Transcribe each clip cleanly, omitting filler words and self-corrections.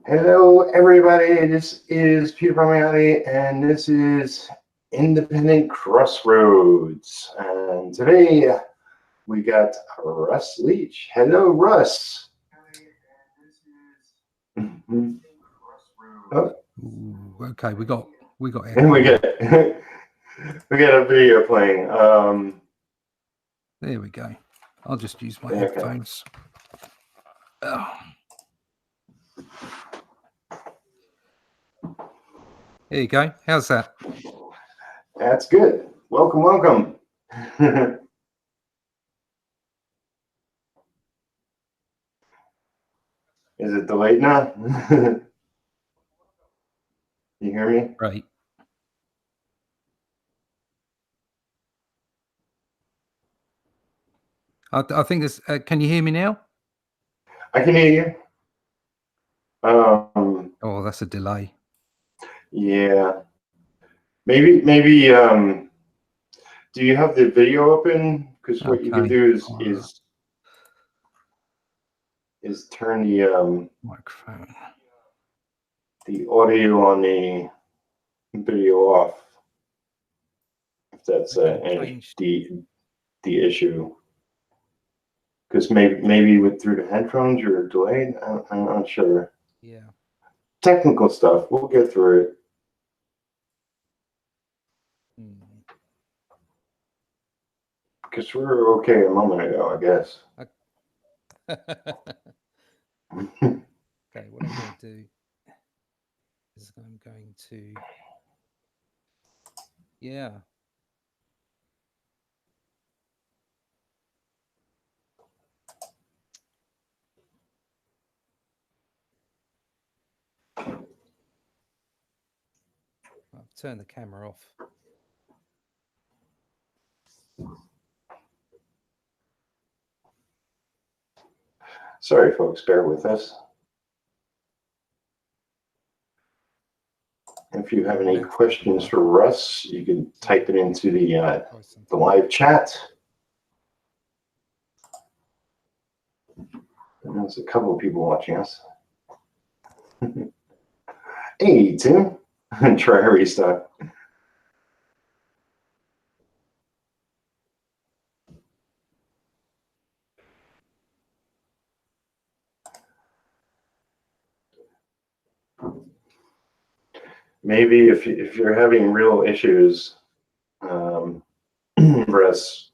Hello, everybody. This is Peter PALMIOTTI, and this is Independent Crossroads. And today we got Russ Leach. Hello, Russ. Oh. Okay, we got and we got a video playing. There we go. I'll just use my headphones. Oh. There you go. How's that? That's good. Welcome, welcome. Is it delayed now? You hear me? Right. I think this. Can you hear me now? I can hear you. Oh, that's a delay. Yeah. Maybe. Do you have the video open? Because what you can do is turn the microphone, the audio on the video off. If that's the issue. Because maybe through the headphones you're delayed. I'm not sure. Yeah. Technical stuff. We'll get through it. Because we were okay a moment ago, I guess. Okay, what I'm going to do is I'm going to, I'll turn the camera off. Sorry, folks, bear with us. If you have any questions for Russ, you can type it into the live chat. And there's a couple of people watching us. Hey, Tim. Try to restart. Maybe if you're having real issues, Russ,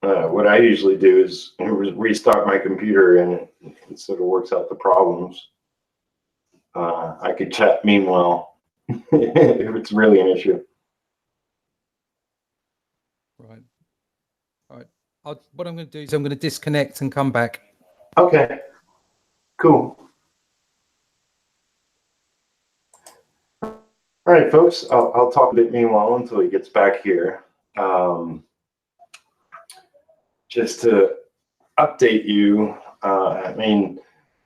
what I usually do is restart my computer, and it sort of works out the problems. I could chat meanwhile if it's really an issue. Right. All right. What I'm going to do is I'm going to disconnect and come back. Okay. Cool. All right, folks. I'll talk a bit meanwhile until he gets back here. Just to update you, I mean,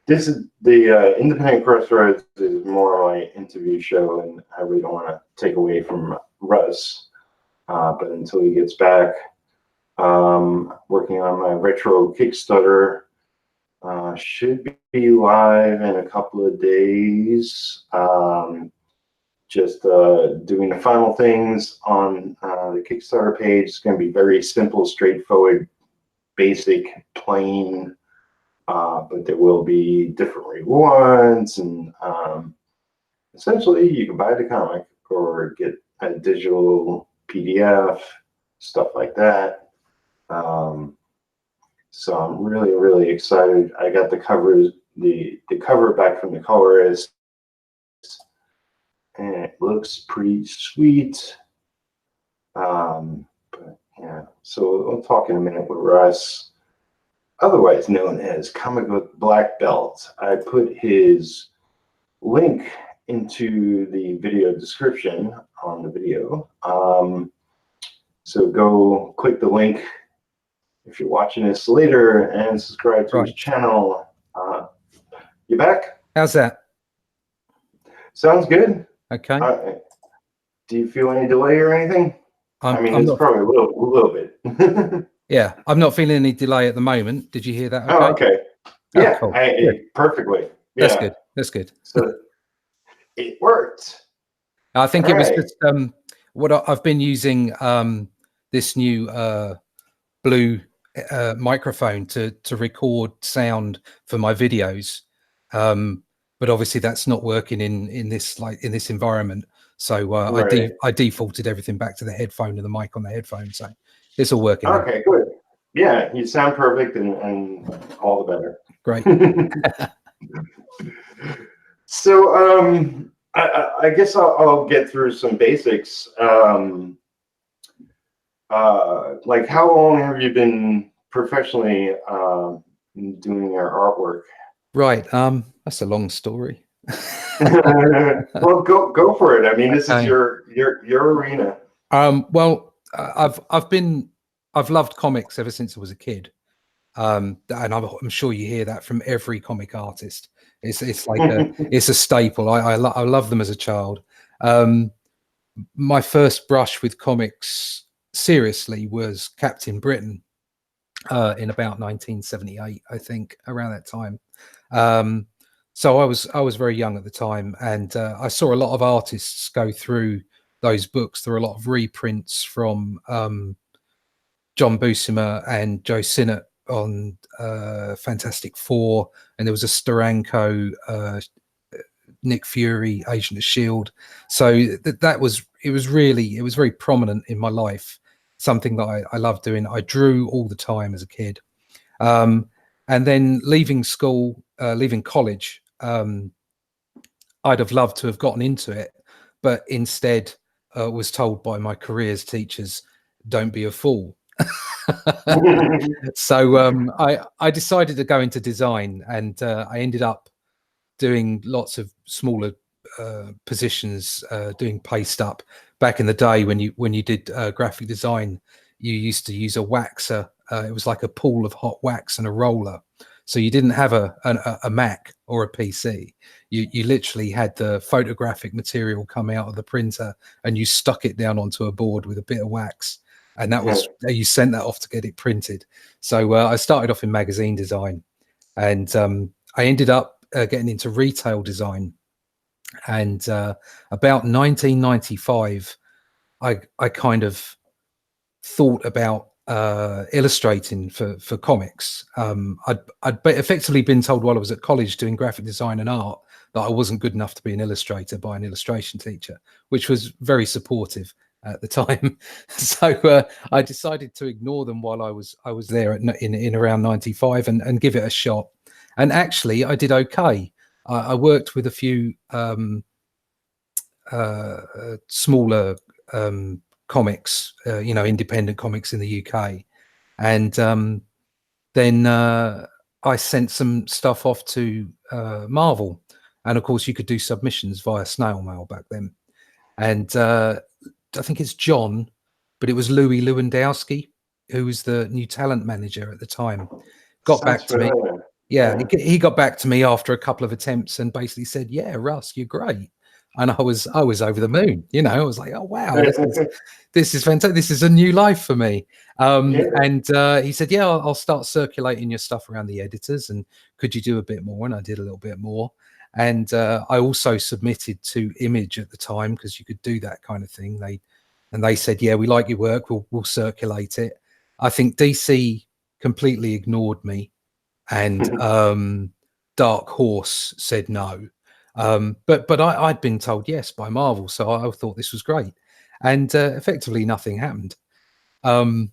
this is the Independent Crossroads is more of my interview show, and I really don't want to take away from Russ. But until he gets back, working on my retro Kickstarter. Should be live in a couple of days. Just doing the final things on the Kickstarter page. It's going to be very simple, straightforward, basic, plain, but there will be different rewards, and essentially you can buy the comic or get a digital PDF, stuff like that. So I'm really, really excited. I got the covers, the cover back from the colorist, and it looks pretty sweet. But yeah, so we'll talk in a minute with Russ, otherwise known as ComicBook BlackBelt. I put his link into the video description on the video. So go click the link if you're watching this later and subscribe to his channel. You back? How's that? Sounds good. Okay. Do you feel any delay or anything? I mean, it's probably a little bit. Yeah, I'm not feeling any delay at the moment. Did you hear that? Okay. Oh, okay. Yeah, cool. perfectly. Yeah. That's good. That's good. So it worked. I think All it was right. just I've been using this new blue microphone to record sound for my videos, but obviously that's not working in this environment. So Right. I defaulted everything back to the headphone and the mic on the headphone. So it's all working now. Okay, good. Yeah, you sound perfect, and all the better. Great. So I guess I'll get through some basics. Like, how long have you been professionally doing your artwork? Right. That's a long story. Well, go for it. I mean, this is Okay. your arena. Well, I've loved comics ever since I was a kid, and I'm sure you hear that from every comic artist. It's like it's a staple. I love them as a child. My first brush with comics seriously was Captain Britain in about 1978, I think, around that time. So I was very young at the time, and I saw a lot of artists go through those books. There were a lot of reprints from John Buscema and Joe Sinnott on Fantastic Four, and there was a Steranko, Nick Fury, Agent of Shield. So it was very prominent in my life. Something that I loved doing. I drew all the time as a kid, and then leaving school, leaving college. I'd have loved to have gotten into it, but instead was told by my careers teachers, "Don't be a fool." So I decided to go into design, and I ended up doing lots of smaller positions, doing paste up. Back in the day when you did graphic design, you used to use a waxer. It was like a pool of hot wax and a roller. So you didn't have a Mac or a PC. You literally had the photographic material come out of the printer, and you stuck it down onto a board with a bit of wax, and that was you sent that off to get it printed. So I started off in magazine design, and I ended up getting into retail design. And about 1995, I kind of thought about illustrating for comics. I'd effectively been told while I was at college doing graphic design and art that I wasn't good enough to be an illustrator by an illustration teacher, which was very supportive at the time. So I decided to ignore them while I was there in around 95 and give it a shot. And actually, I did okay. I worked with a few smaller comics, independent comics in the UK, and then I sent some stuff off to Marvel, and of course you could do submissions via snail mail back then. And I think it's John, but it was Louis Lewandowski, who was the new talent manager at the time, got back to me. Yeah, he got back to me after a couple of attempts and basically said, "Yeah, Russ, you're great." And I was over the moon. I was like, "Oh wow, this is fantastic. This is a new life for me." And he said, "Yeah, I'll start circulating your stuff around the editors. And could you do a bit more?" And I did a little bit more. And I also submitted to Image at the time, because you could do that kind of thing. They said, "Yeah, we like your work. We'll circulate it." I think DC completely ignored me, and Dark Horse said no. But I'd been told yes by Marvel, so I thought this was great. And effectively nothing happened. And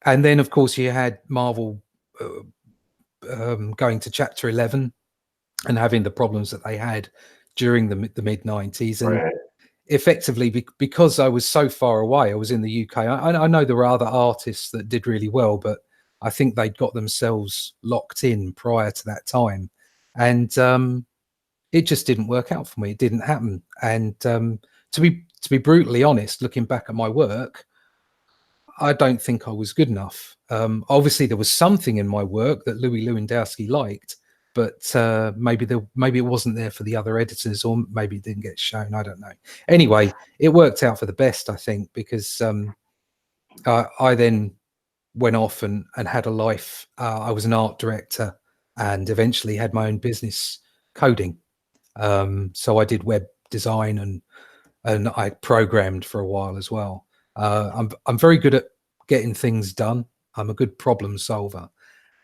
then, of course, you had Marvel going to Chapter 11 and having the problems that they had during the mid 90s. And effectively, because I was so far away, I was in the UK. I know there were other artists that did really well, but I think they'd got themselves locked in prior to that time. And it just didn't work out for me. It didn't happen. And to be brutally honest, looking back at my work, I don't think I was good enough. Obviously, there was something in my work that Louis Lewandowski liked, but maybe it wasn't there for the other editors, or maybe it didn't get shown. I don't know. Anyway, it worked out for the best, I think, because I then went off and had a life. I was an art director and eventually had my own business coding. So I did web design and I programmed for a while as well. I'm very good at getting things done. I'm a good problem solver.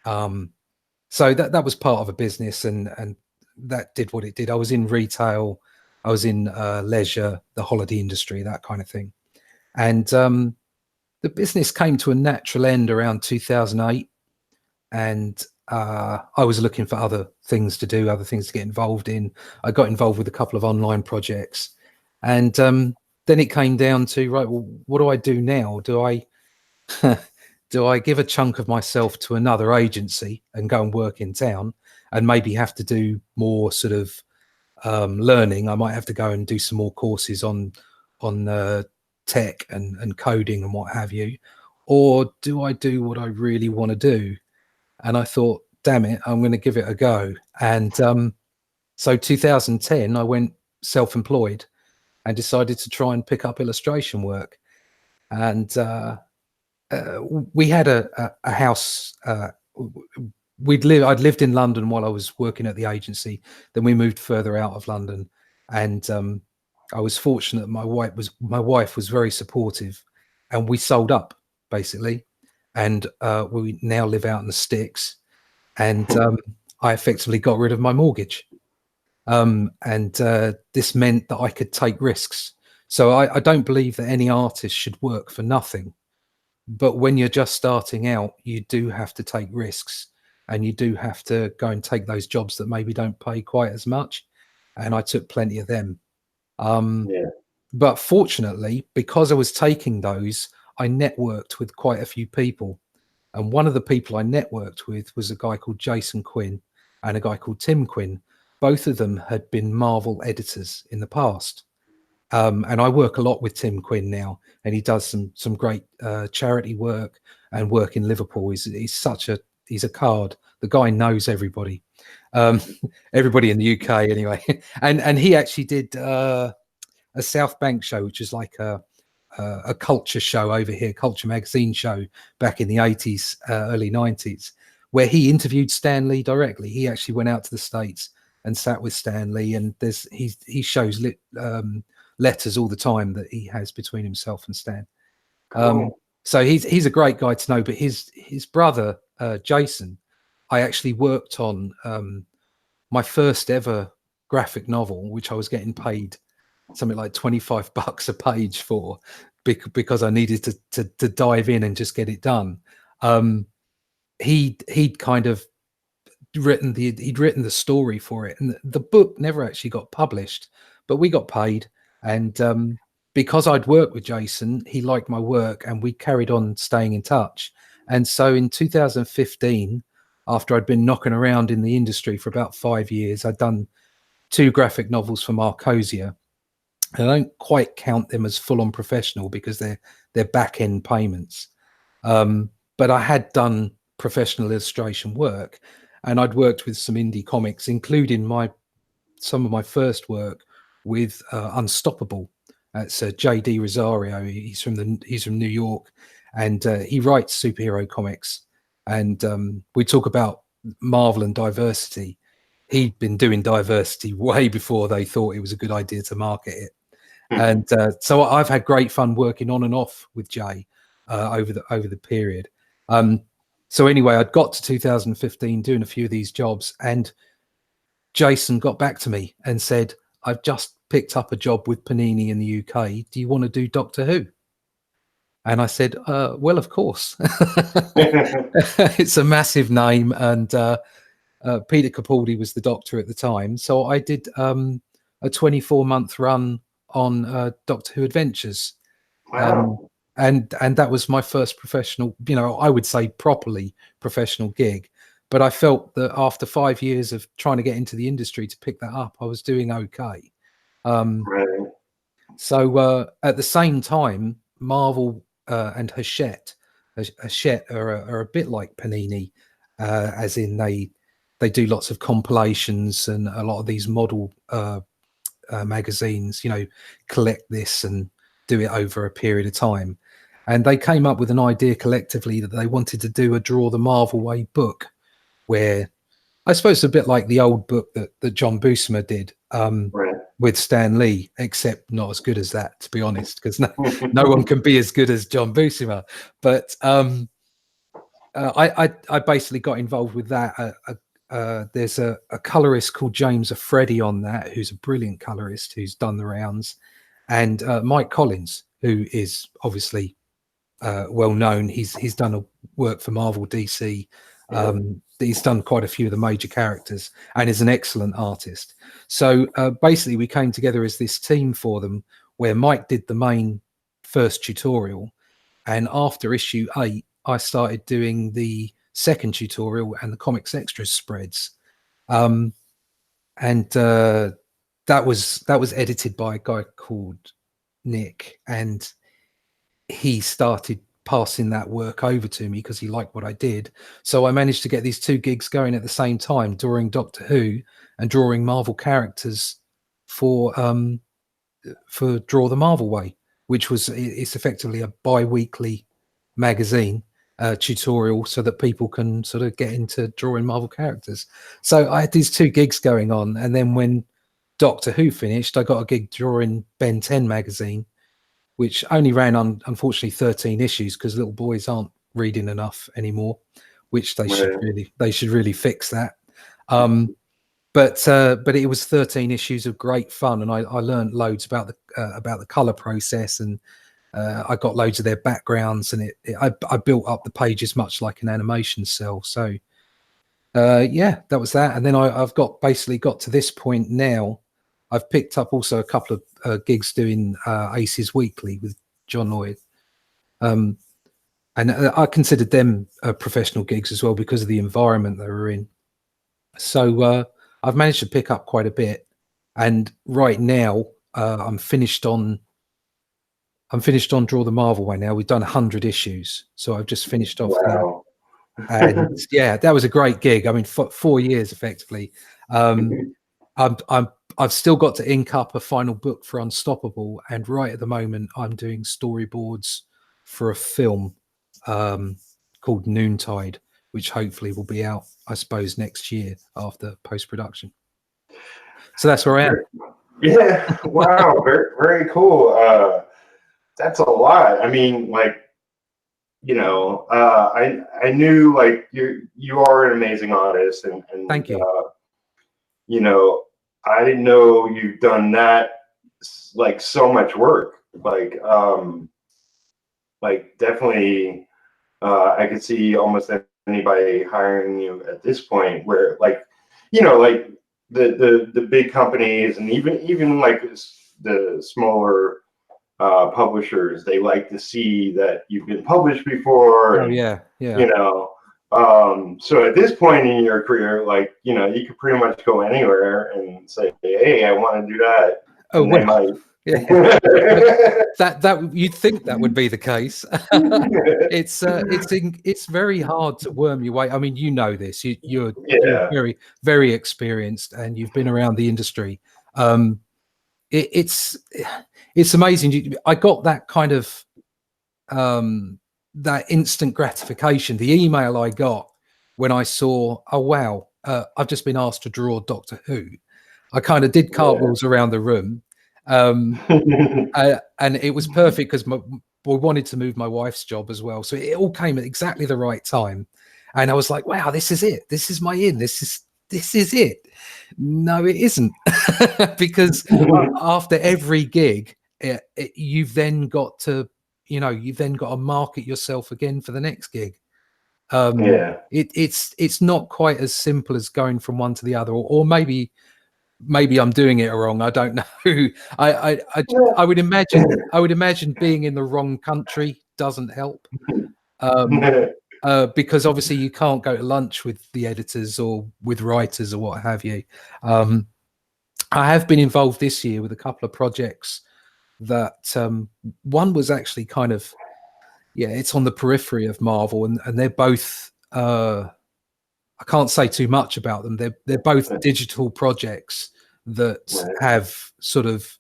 So that was part of a business, and that did what it did. I was in retail, I was in leisure, the holiday industry, that kind of thing. And the business came to a natural end around 2008, and I was looking for other things to do, other things to get involved in. I got involved with a couple of online projects, and then it came down to, right, well, what do I do now? Do I do I give a chunk of myself to another agency and go and work in town, and maybe have to do more sort of learning? I might have to go and do some more courses on tech and coding and what have you, or do I do what I really want to do? And I thought, damn it, I'm going to give it a go. And so 2010, I went self-employed and decided to try and pick up illustration work. And we had a house. I'd lived in London while I was working at the agency. Then we moved further out of London, and I was fortunate. My wife was very supportive, and we sold up basically, and we now live out in the sticks. And I effectively got rid of my mortgage, and this meant that I could take risks. So I don't believe that any artist should work for nothing. But when you're just starting out, you do have to take risks, and you do have to go and take those jobs that maybe don't pay quite as much. And I took plenty of them. But fortunately, because I was taking those, I networked with quite a few people. And one of the people I networked with was a guy called Jason Quinn and a guy called Tim Quinn. Both of them had been Marvel editors in the past. And I work a lot with Tim Quinn now, and he does some great charity work and work in Liverpool. He's a card. The guy knows everybody, everybody in the UK anyway. And he actually did a South Bank show, which is like a culture show over here, culture magazine show back in the 80s, early 90s, where he interviewed Stan Lee directly. He actually went out to the States and sat with Stan Lee, and he shows letters all the time that he has between himself and Stan. So he's a great guy to know. But his brother Jason, I actually worked on my first ever graphic novel, which I was getting paid something like $25 a page for, because I needed to dive in and just get it done. He'd kind of written the story for it, and the book never actually got published, but we got paid. And because I'd worked with Jason, he liked my work, and we carried on staying in touch. And so in 2015, after I'd been knocking around in the industry for about 5 years, I'd done 2 graphic novels for Marcosia. I don't quite count them as full-on professional because they're back-end payments. But I had done professional illustration work, and I'd worked with some indie comics, including some of my first work with Unstoppable. That's JD Rosario. He's from New York, and he writes superhero comics. And we talk about Marvel and diversity. He'd been doing diversity way before they thought it was a good idea to market it. And so I've had great fun working on and off with Jay over the period. So anyway, I'd got to 2015 doing a few of these jobs, and Jason got back to me and said, I've just picked up a job with Panini in the UK. Do you want to do Doctor Who? And I said, well, of course. It's a massive name, and Peter Capaldi was the Doctor at the time. So I did a 24-month run on Doctor Who Adventures. Wow. And that was my first professional, I would say properly professional gig. But I felt that after 5 years of trying to get into the industry to pick that up, I was doing okay. Right. So at the same time, Marvel and Hachette are a bit like Panini, as in they do lots of compilations and a lot of these model magazines, collect this and do it over a period of time. And they came up with an idea collectively that they wanted to do a Draw the Marvel Way book, where I suppose it's a bit like the old book that John Buscema did Right. with Stan Lee, except not as good as that, to be honest, because no one can be as good as John Buscema. But I basically got involved with that. There's a colorist called James Afredi on that, who's a brilliant colorist who's done the rounds, and Mike Collins, who is obviously well known. He's done a work for Marvel, DC. He's done quite a few of the major characters and is an excellent artist. So basically we came together as this team for them, where Mike did the main first tutorial, and after issue 8 I started doing the second tutorial and the comics extras spreads, and that was edited by a guy called Nick, and he started passing that work over to me because he liked what I did. So I managed to get these 2 gigs going at the same time, drawing Doctor Who and drawing Marvel characters for Draw the Marvel Way, which it's effectively a bi-weekly magazine tutorial so that people can sort of get into drawing Marvel characters. So I had these 2 gigs going on, and then when Doctor Who finished, I got a gig drawing Ben 10 magazine, which only ran on, unfortunately, 13 issues because little boys aren't reading enough anymore, which they should really fix that. But it was 13 issues of great fun, and I learned loads about the color process, and I got loads of their backgrounds, and I built up the pages much like an animation cell. So yeah, that was that. And then I've basically got to this point now. I've picked up also a couple of gigs doing Aces Weekly with John Lloyd. And I considered them professional gigs as well because of the environment they were in. So I've managed to pick up quite a bit. And right now I'm finished on Draw the Marvel Way now. We've done 100 issues. So I've just finished off that. And yeah, that was a great gig. I mean, 4 years effectively. I've still got to ink up a final book for Unstoppable, and right at the moment I'm doing storyboards for a film called Noontide, which hopefully will be out, I suppose, next year after post-production. So that's where I am. Yeah, wow, very, very cool. That's a lot. I mean, like, you know, I knew like you are an amazing artist, and thank you. You know, I didn't know you've done that, like, so much work. Like definitely, I could see almost anybody hiring you at this point, where, like, you know, like the big companies, and even like the smaller publishers, they like to see that you've been published before. Oh, and, yeah. you know, so at this point in your career, like, you know, you could pretty much go anywhere and say, hey, I want to do that. Oh, and they might. Yeah. that you'd think that would be the case. It's very hard to worm your way. I mean, you know this. You're very, very experienced, and you've been around the industry. It's amazing. I got that kind of that instant gratification. The email I got when I saw, oh wow, I've just been asked to draw Doctor Who. I kind of did cartwheels around the room. And it was perfect because we wanted to move my wife's job as well, so it all came at exactly the right time. And I was like, wow, this is it. This is my in. This is it. No, it isn't. Because after every gig, you've then got to market yourself again for the next gig. It's not quite as simple as going from one to the other, or maybe I'm doing it wrong. I don't know. I would imagine being in the wrong country doesn't help, because obviously you can't go to lunch with the editors or with writers or what have you. I have been involved this year with a couple of projects that one was actually kind of, it's on the periphery of Marvel, and they're both I can't say too much about them. They're both digital projects that have sort of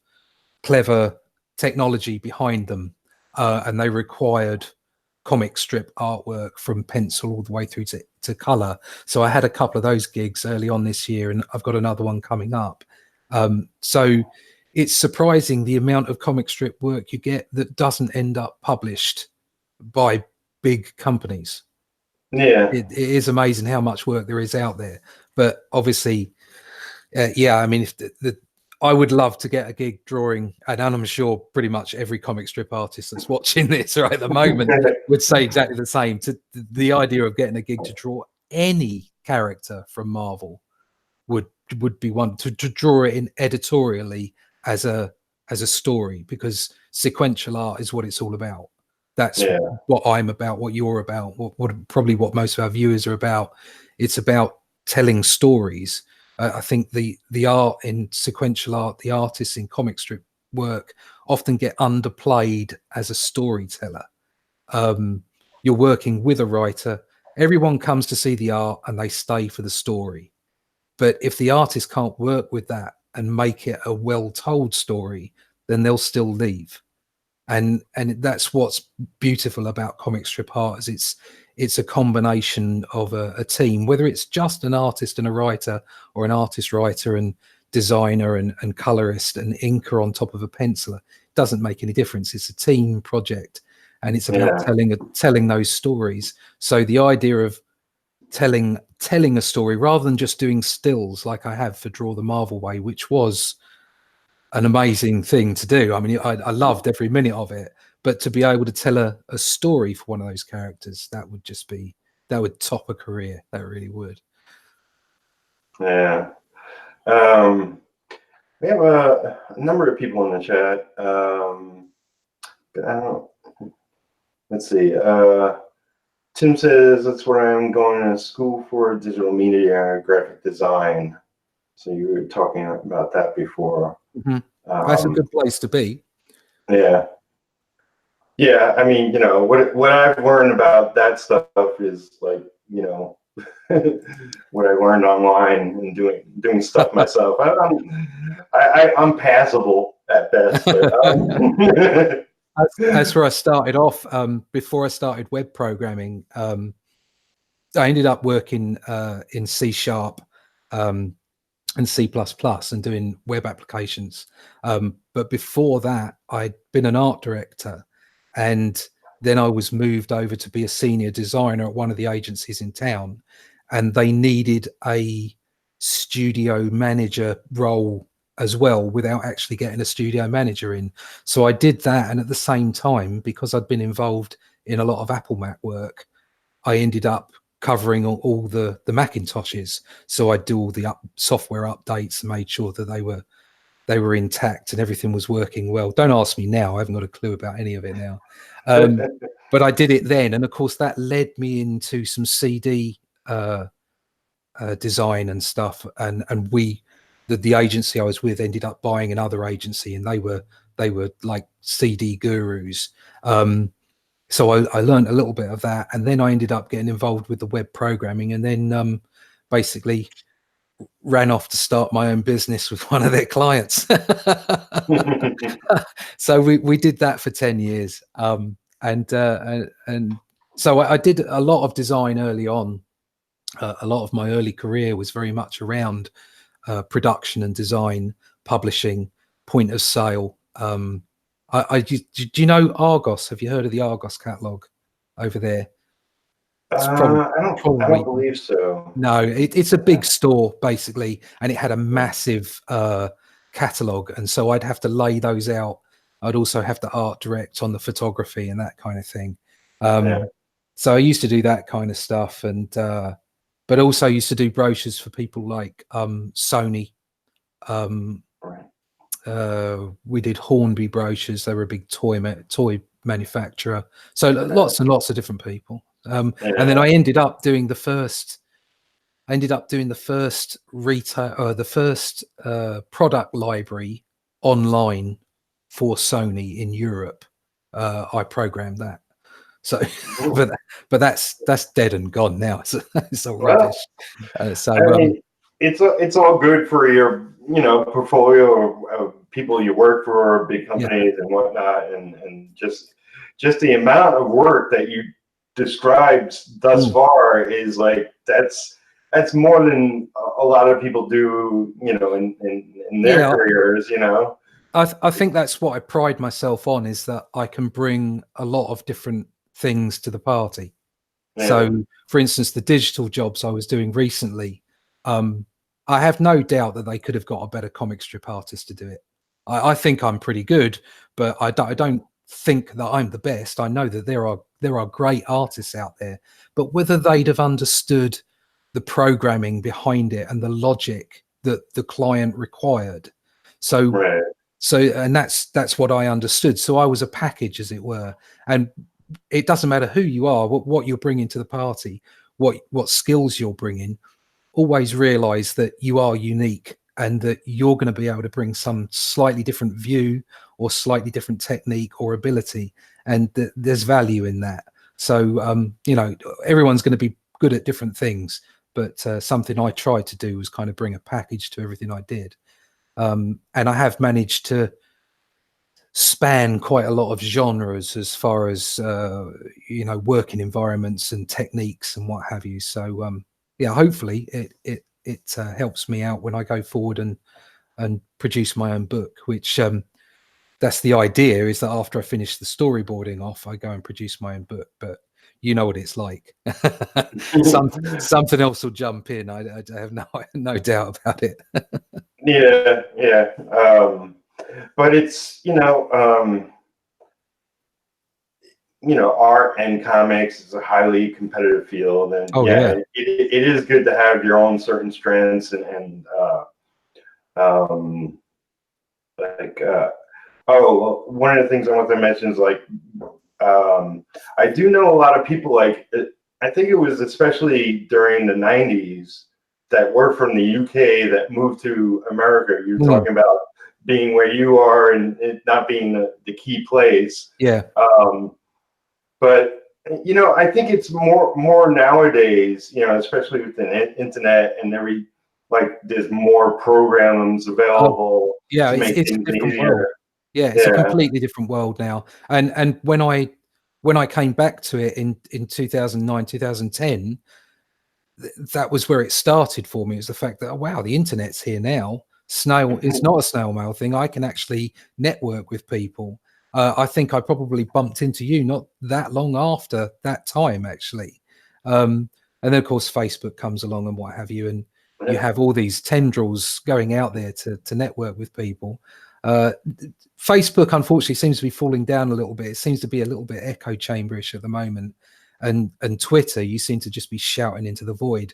clever technology behind them, and they required comic strip artwork from pencil all the way through to color. So I had a couple of those gigs early on this year, and I've got another one coming up. So it's surprising the amount of comic strip work you get that doesn't end up published by big companies. Yeah. It is amazing how much work there is out there. But obviously, yeah, I mean, if I would love to get a gig drawing, and I'm sure pretty much every comic strip artist that's watching this right at the moment would say exactly the same. To the idea of getting a gig to draw any character from Marvel would be one to draw it in editorially as a story, because sequential art is what it's all about. That's what I'm about, what you're about, what probably what most of our viewers are about. It's about telling stories. I think the art in sequential art, the artists in comic strip work often get underplayed as a storyteller. You're working with a writer. Everyone comes to see the art and they stay for the story. But if the artist can't work with that and make it a well-told story, then they'll still leave. And that's what's beautiful about comic strip art, is it's a combination of a team, whether it's just an artist and a writer, or an artist, writer, and designer and colorist and inker on top of a penciler. It doesn't make any difference. It's a team project, and it's about telling those stories. So the idea of telling a story rather than just doing stills like I have for Draw the Marvel Way, which was an amazing thing to do. I mean, I loved every minute of it, but to be able to tell a story for one of those characters, that would top a career. That really would. Yeah. We have a number of people in the chat. But I don't. Let's see. Tim says that's what I'm going to school for, digital media, graphic design. So you were talking about that before. Mm-hmm. That's a good place to be. Yeah. Yeah. I mean, what I've learned about that stuff is like, what I learned online and doing stuff myself. I'm passable at best. But, that's where I started off. Before I started web programming, I ended up working in C# and C++ and doing web applications. But before that, I'd been an art director, and then I was moved over to be a senior designer at one of the agencies in town, and they needed a studio manager role as well without actually getting a studio manager in. So I did that, and at the same time, because I'd been involved in a lot of Apple Mac work, I ended up covering all the Macintoshes. So I'd do all the software updates and made sure that they were intact and everything was working well. Don't ask me now. I haven't got a clue about any of it now. But I did it then. And of course, that led me into some CD design and stuff. And the agency I was with ended up buying another agency, and they were like CD gurus. So I learned a little bit of that, and then I ended up getting involved with the web programming, and then basically ran off to start my own business with one of their clients. So we did that for 10 years. And so I did a lot of design early on. A lot of my early career was very much around production and design, publishing, point of sale. Do you know Argos? Have you heard of the Argos catalog over there? I don't believe so. No, it's a big store basically, and it had a massive catalog, and so I'd have to lay those out. I'd also have to art direct on the photography and that kind of thing. So I used to do that kind of stuff, and but also used to do brochures for people like Sony. We did Hornby brochures. They were a big toy manufacturer. So lots and lots of different people. And then I ended up doing the first retail, the first product library online for Sony in Europe. I programmed that. So, but that's dead and gone now. It's all rubbish. So I mean, it's all good for your portfolio of people you work for, big companies and whatnot, and just just the amount of work that you described thus far is like, that's more than a lot of people do, you know, in their careers, you know. I think that's what I pride myself on, is that I can bring a lot of different things to the party. Yeah. So, for instance, the digital jobs I was doing recently, I have no doubt that they could have got a better comic strip artist to do it. I think I'm pretty good, but I don't think that I'm the best. I know that there are great artists out there, but whether they'd have understood the programming behind it and the logic that the client required. So, right. So, and that's what I understood. So I was a package, as it were. And it doesn't matter who you are, what you're bringing to the party, what skills you're bringing. Always realize that you are unique and that you're going to be able to bring some slightly different view or slightly different technique or ability, and there's value in that. So, you know, everyone's going to be good at different things, but something I tried to do was kind of bring a package to everything I did. And I have managed to span quite a lot of genres as far as, you know, working environments and techniques and what have you. So, yeah, hopefully it helps me out when I go forward and produce my own book, which that's the idea, is that after I finish the storyboarding off, I go and produce my own book. But you know what it's like. Something else will jump in. I have no doubt about it. Yeah. But it's, you know, art and comics is a highly competitive field, and it is good to have your own certain strengths and one of the things I want to mention is, like, I do know a lot of people, like, I think it was especially during the 90s, that were from the UK that moved to America. You're talking about being where you are and it not being the key place. Yeah. But, you know, I think it's more nowadays, you know, especially with the internet and there's more programs available. Yeah, it's a different world. Yeah, it's a completely different world now. And when I came back to it in 2009, 2010, that was where it started for me. It was the fact that, oh, wow, the internet's here now. It's not a snail mail thing. I can actually network with people. I think I probably bumped into you not that long after that time, actually. And then, of course, Facebook comes along and what have you, and you have all these tendrils going out there to network with people. Facebook, unfortunately, seems to be falling down a little bit. It seems to be a little bit echo chamberish at the moment. And Twitter, you seem to just be shouting into the void.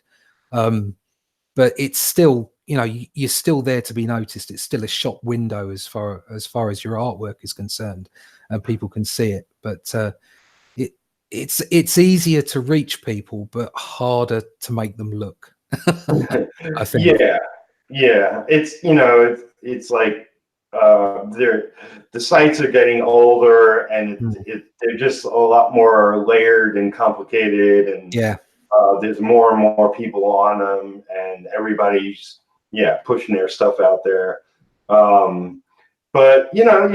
But it's still, you know, you're still there to be noticed. It's still a shop window as far as your artwork is concerned, and people can see it. But it's easier to reach people, but harder to make them look. I think. Yeah. It's, you know, it's like the sites are getting older, and they're just a lot more layered and complicated, and there's more and more people on them, and everybody's pushing their stuff out there. But, you know,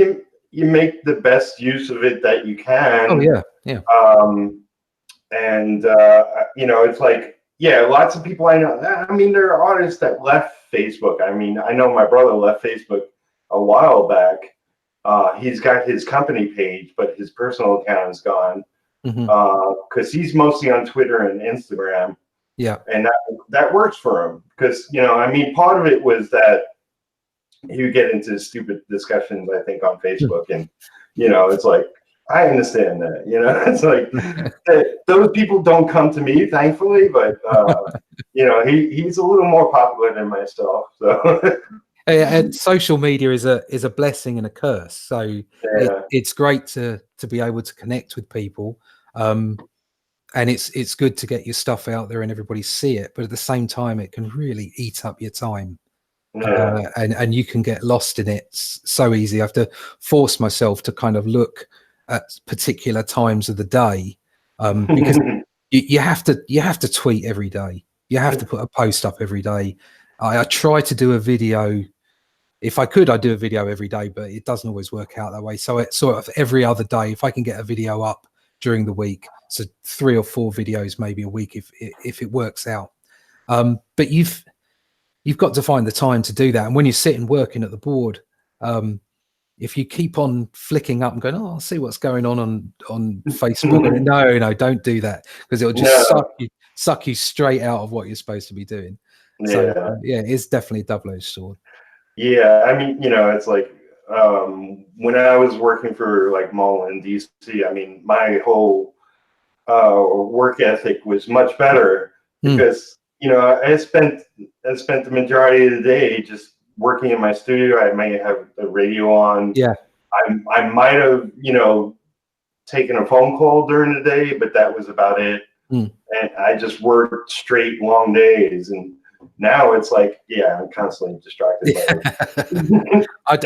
you make the best use of it that you can. Oh yeah. And you know, it's like, lots of people I know. I mean, there are artists that left Facebook. I mean, I know my brother left Facebook a while back. He's got his company page, but his personal account is gone, because he's mostly on Twitter and Instagram. Yeah, and that works for him, because, you know, I mean, part of it was that he would get into stupid discussions, I think, on Facebook, and, you know, it's like, I understand that, you know, it's like those people don't come to me, thankfully, but you know, he's a little more popular than myself, so. And social media is a blessing and a curse. So it's great to be able to connect with people, and it's good to get your stuff out there and everybody see it. But at the same time, it can really eat up your time, and you can get lost in it so easy. I have to force myself to kind of look at particular times of the day, because you have to tweet every day. You have to put a post up every day. I try to do a video if I could, I'd do a video every day, but it doesn't always work out that way. So it's sort of every other day, if I can get a video up during the week, so 3 or 4 videos maybe a week if it works out. But you've got to find the time to do that. And when you're sitting working at the board, if you keep on flicking up and going, oh, I'll see what's going on Facebook. And no, don't do that, because it'll just suck you straight out of what you're supposed to be doing. Yeah. So it's definitely a double-edged sword. Yeah, I mean, it's like when I was working for like Mall in DC, I mean, my whole work ethic was much better because I spent the majority of the day just working in my studio. I might have the radio on. Yeah. I might have, taken a phone call during the day, but that was about it. And I just worked straight long days. And now it's like, I'm constantly distracted. I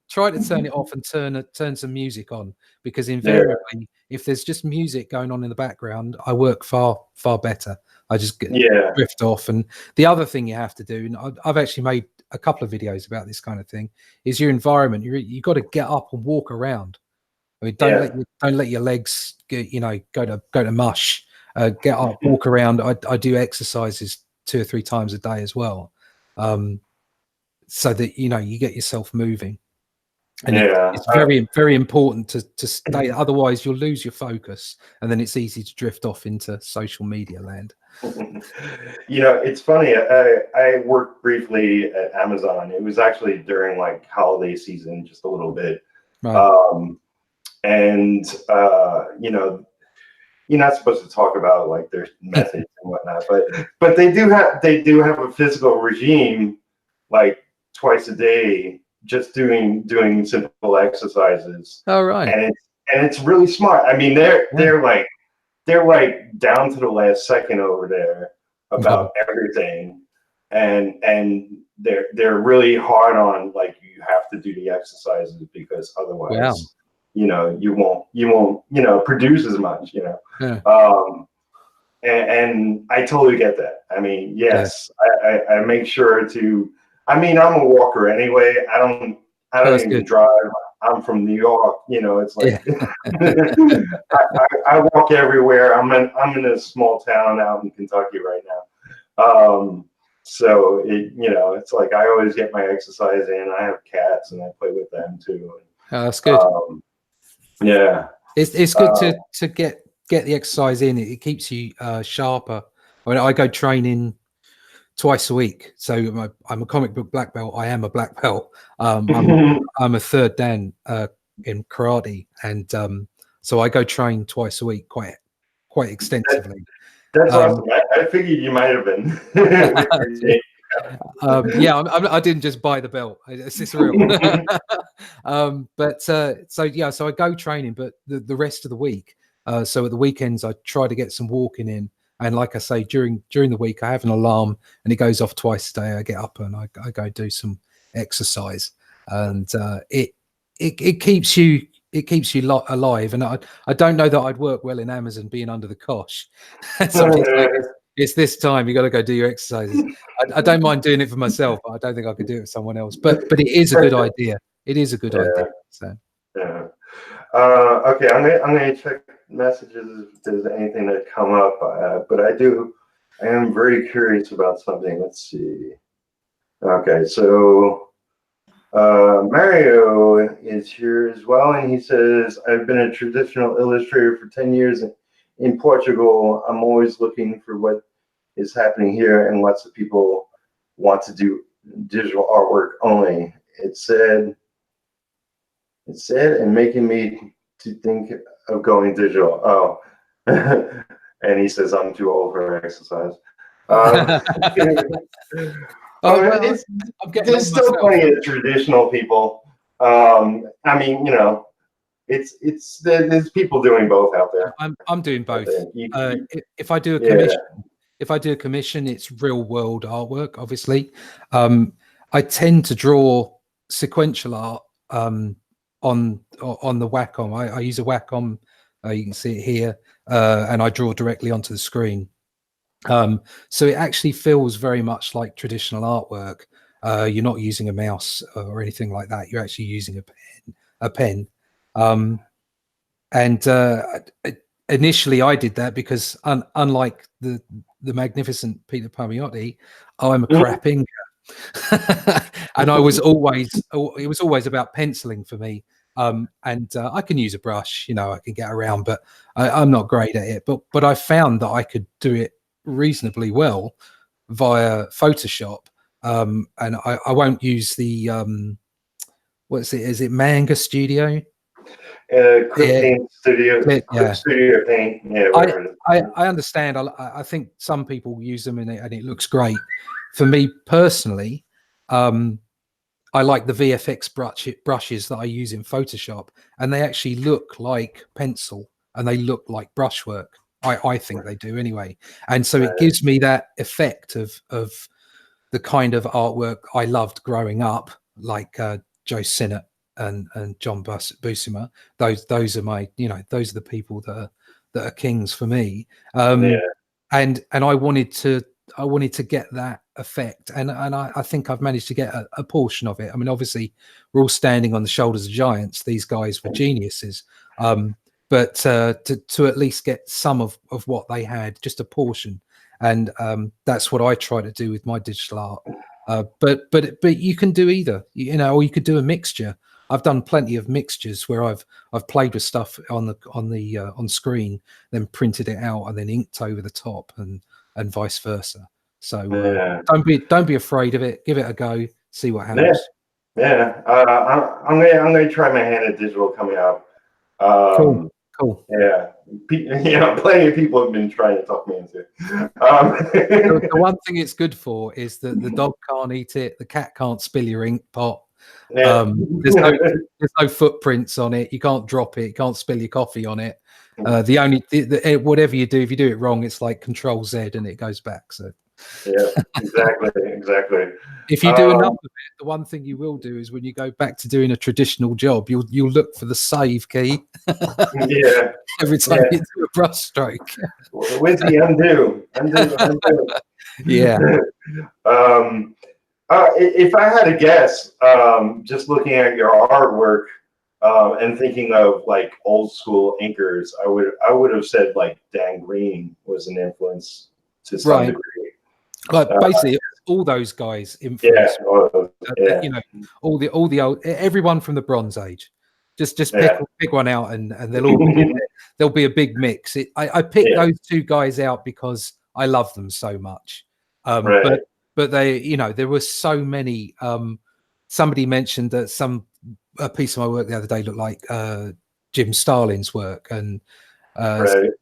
try to turn it off and turn some music on, because invariably, if there's just music going on in the background, I work far better. I just drift off. And the other thing you have to do, and I've actually made a couple of videos about this kind of thing, is your environment. You got to get up and walk around. I mean, don't let your legs go to mush. Get up, walk around. I do exercises 2 or 3 times a day as well, so that you get yourself moving. And it's very, very important to stay. Otherwise, you'll lose your focus, and then it's easy to drift off into social media land. It's funny. I worked briefly at Amazon. It was actually during like holiday season, just a little bit. Right. You're not supposed to talk about like their methods and whatnot, but they do have a physical regime, like twice a day, just doing simple exercises. Oh, right. And it's really smart. I mean, they're like down to the last second over there about everything, and they're really hard on like, you have to do the exercises, because otherwise you won't produce as much. And I totally get that. I mean, yes, I make sure to. I mean, I'm a walker anyway. I don't even drive. I'm from New York. It's like I walk everywhere. I'm in a small town out in Kentucky right now. So it's like I always get my exercise in. I have cats and I play with them too. Oh, that's good. It's good to get the exercise in. It keeps you sharper. I mean, I go training twice a week. So I'm a comic book black belt. I am a black belt. I'm a 3rd dan in karate, and so I go train twice a week, quite extensively. That's awesome. I figured you might have been. I didn't just buy the belt. It's real. So I go training, but the rest of the week. So at the weekends, I try to get some walking in. And like I say, during the week, I have an alarm, and it goes off twice a day. I get up and I go do some exercise, and it keeps you alive. And I don't know that I'd work well in Amazon being under the cosh. Somebody's like, it's this time, you got to go do your exercises. I don't mind doing it for myself, but I don't think I could do it with someone else. But it is a good idea. It is a good idea. So okay, I'm gonna check messages if there's anything that come up, but I am very curious about something. Let's see. Okay, so Mario is here as well, and he says, I've been a traditional illustrator for 10 years in Portugal. I'm always looking for what is happening here, and lots of people want to do digital artwork only. It said, and making me to think of going digital. Oh, and he says I'm too old for exercise. There's still plenty of traditional people. I mean, there's people doing both out there. I'm doing both. If I do a commission, it's real world artwork. Obviously, I tend to draw sequential art on the Wacom. I use a Wacom. You can see it here, and I draw directly onto the screen. So it actually feels very much like traditional artwork. You're not using a mouse or anything like that. You're actually using a pen. And initially I did that because unlike the magnificent Peter Palmiotti, I'm a crap inker. And it was always about penciling for me. And I can use a brush, you know, I can get around, but I'm not great at it. But I found that I could do it reasonably well via Photoshop. And I won't use the what's it? Is it Manga Studio? Paint Studio, yeah. Studio Paint. Yeah, whatever it is. I understand. I think some people use them and it looks great. For me personally, I like the VFX brushes that I use in Photoshop, and they actually look like pencil and they look like brushwork. I think they do anyway. And so it gives me that effect of the kind of artwork I loved growing up, like Joe Sinnott and John Buscema. Those are my, you know, those are the people that are kings for me. And I wanted to get that effect, and I think I've managed to get a portion of it. I mean, obviously we're all standing on the shoulders of giants. These guys were geniuses, but to at least get some of what they had, just a portion. And that's what I try to do with my digital art. But you can do either, you know, or you could do a mixture. I've done plenty of mixtures where I've played with stuff on screen, then printed it out and then inked over the top, and vice versa. So don't be afraid of it. Give it a go. See what happens. I'm gonna try my hand at digital coming up. Cool. Yeah, you know, plenty of people have been trying to talk me into. The one thing it's good for is that the dog can't eat it, the cat can't spill your ink pot. There's no footprints on it. You can't drop it. You can't spill your coffee on it. Whatever you do, if you do it wrong, it's like Control Z and it goes back. So yeah, exactly. If you do enough of it, the one thing you will do is when you go back to doing a traditional job, you'll look for the save key. Yeah. Every time you do a brush stroke. Where's the undo? Yeah. If I had to guess, just looking at your artwork and thinking of like old school inkers, I would have said like Dan Green was an influence to some degree. But basically, all those guys influenced. You know, all the old, everyone from the Bronze Age. Just pick one out, and they'll all be there'll be a big mix. I picked those two guys out because I love them so much. But they, you know, there were so many. Somebody mentioned that a piece of my work the other day looked like Jim Starlin's work, and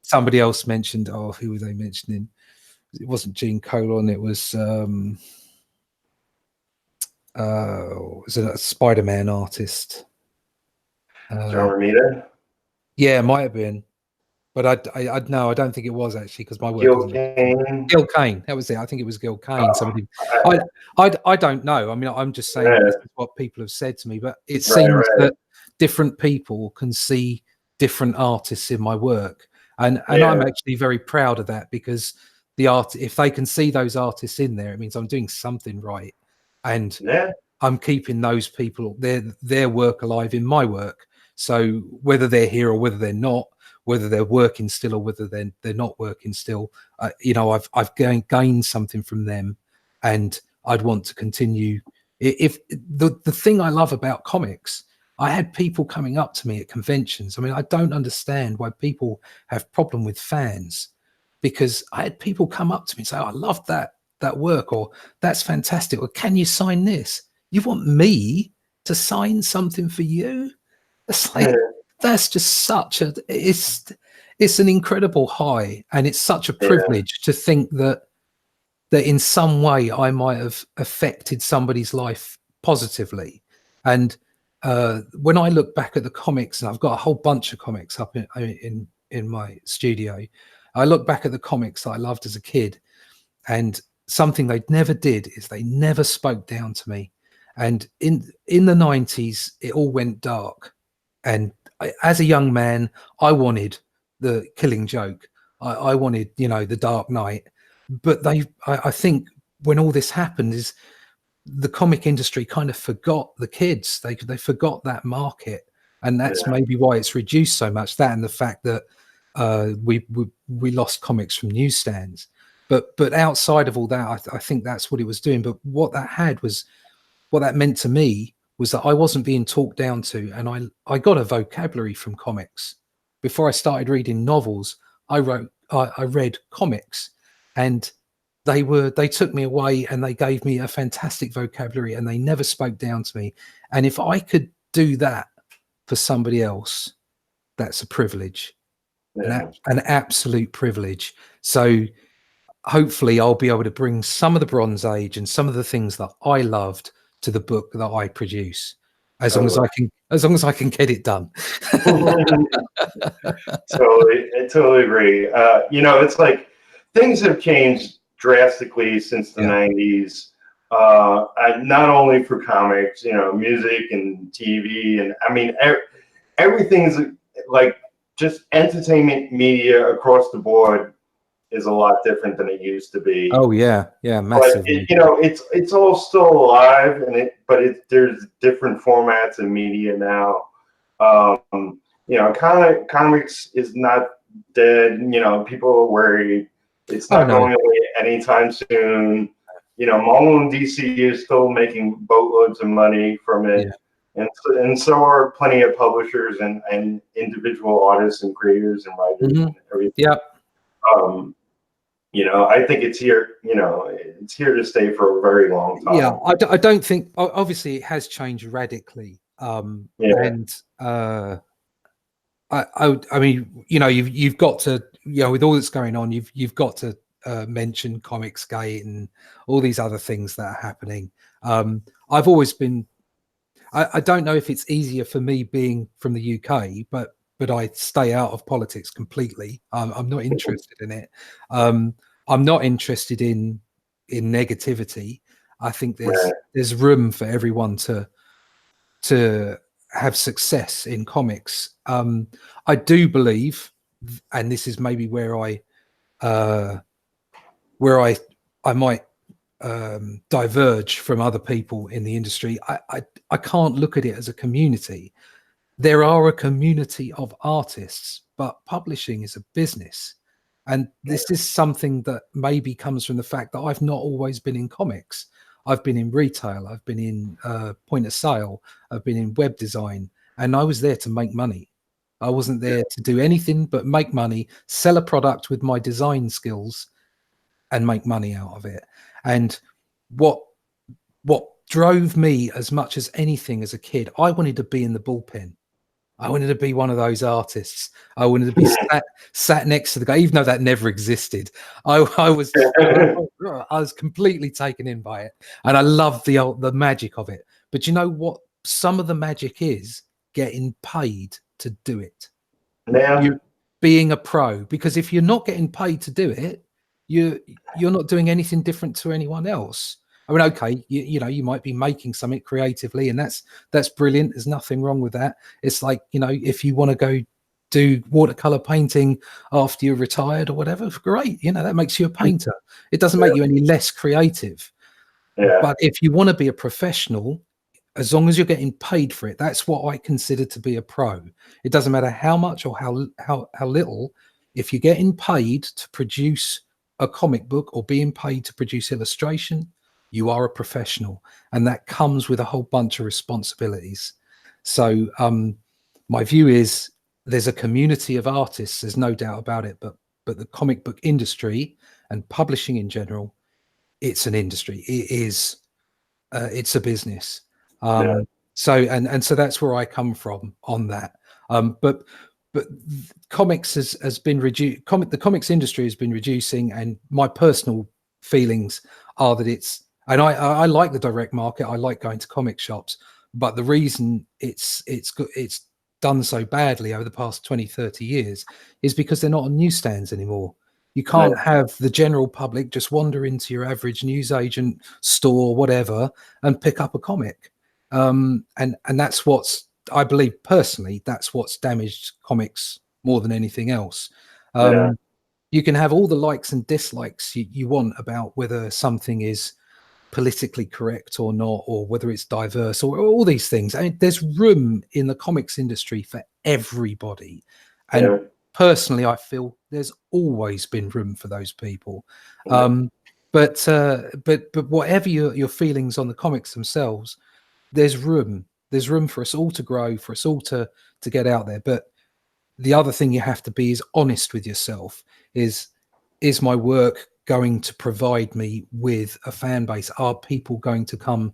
somebody else mentioned, who were they mentioning? It wasn't Gene Colan. It was a Spider-Man artist. John Romita? Yeah, it might have been, but I no, I don't think it was actually, because my work. Gil Kane. That was it. I think it was Gil Kane. Somebody. I don't know. I mean, I'm just saying this is what people have said to me, but it seems that different people can see different artists in my work, and I'm actually very proud of that, because if they can see those artists in there, it means I'm doing something right, and I'm keeping those people, their work alive in my work. So whether they're here or whether they're not, whether they're working still or whether they're not working still, you know, I've gained something from them, and I'd want to continue. If the thing I love about comics, I had people coming up to me at conventions. I mean, I don't understand why people have problem with fans, because I had people come up to me and say, I love that work, or that's fantastic, or can you sign this? You want me to sign something for you? It's like, that's just such it's an incredible high, and it's such a privilege to think that in some way I might have affected somebody's life positively. And when I look back at the comics, and I've got a whole bunch of comics up in my studio, I look back at the comics that I loved as a kid, and something they never did is they never spoke down to me. And in the 90s, it all went dark. And as a young man, I wanted the Killing Joke. I wanted, you know, the Dark Knight. But I think when all this happened, is the comic industry kind of forgot the kids. They forgot that market, and that's maybe why it's reduced so much. That and the fact that we lost comics from newsstands. But outside of all that, I think that's what it was doing. But what that meant to me was that I wasn't being talked down to, and I got a vocabulary from comics. Before I started reading novels, I read comics, and they took me away and they gave me a fantastic vocabulary, and they never spoke down to me. And if I could do that for somebody else, that's a privilege, an absolute privilege. So hopefully I'll be able to bring some of the Bronze Age and some of the things that I loved to the book that I produce, as long as I can get it done. Totally agree. It's like things have changed drastically since the 90s. Not only for comics, music and TV, and I mean everything's like just entertainment media across the board is a lot different than it used to be. Oh yeah, massively. But it's all still alive, but there's different formats and media now. Comics is not dead. People are worried it's not going away anytime soon. Marvel and DC is still making boatloads of money from it, and so are plenty of publishers and individual artists and creators and writers and everything. Yep. I think it's here. It's here to stay for a very long time. Yeah, I don't think. Obviously, it has changed radically. I mean, you've got to, with all that's going on, you've got to mention Comicsgate and all these other things that are happening. I've always been. I don't know if it's easier for me being from the UK, but I stay out of politics completely. I'm not interested in it. I'm not interested in negativity. I think there's room for everyone to have success in comics. I do believe, and this is maybe where I might diverge from other people in the industry. I can't look at it as a community. There are a community of artists, but publishing is a business. And this is something that maybe comes from the fact that I've not always been in comics. I've been in retail, I've been in point of sale, I've been in web design, and I was there to make money. I wasn't there to do anything but make money, sell a product with my design skills, and make money out of it. And what drove me as much as anything as a kid, I wanted to be in the bullpen. I wanted to be one of those artists. I wanted to be sat next to the guy, even though that never existed. I was completely taken in by it, and I loved the magic of it. But you know what? Some of the magic is getting paid to do it. You're being a pro, because if you're not getting paid to do it, you're not doing anything different to anyone else. I mean, okay, you might be making something creatively, and that's brilliant. There's nothing wrong with that. It's like, if you want to go do watercolor painting after you're retired or whatever, great. That makes you a painter. It doesn't make you any less creative. Yeah. But if you want to be a professional, as long as you're getting paid for it, that's what I consider to be a pro. It doesn't matter how much or how little. If you're getting paid to produce a comic book or being paid to produce illustration, you are a professional, and that comes with a whole bunch of responsibilities. So my view is there's a community of artists, there's no doubt about it, but the comic book industry and publishing in general, it's an industry. It is it's a business. So that's where I come from on that. But comics has been reduced. The comics industry has been reducing, and my personal feelings are that it's. And I like the direct market. I like going to comic shops, but the reason it's done so badly over the past 20, 30 years is because they're not on newsstands anymore. You can't have the general public just wander into your average newsagent store, whatever, and pick up a comic. And that's what's, I believe personally, that's what's damaged comics more than anything else. You can have all the likes and dislikes you want about whether something is politically correct or not, or whether it's diverse, or all these things. I mean, there's room in the comics industry for everybody. And personally, I feel there's always been room for those people. But whatever your feelings on the comics themselves, there's room for us all to grow, for us all to get out there. But the other thing you have to be is honest with yourself. Is my work going to provide me with a fan base? Are people going to come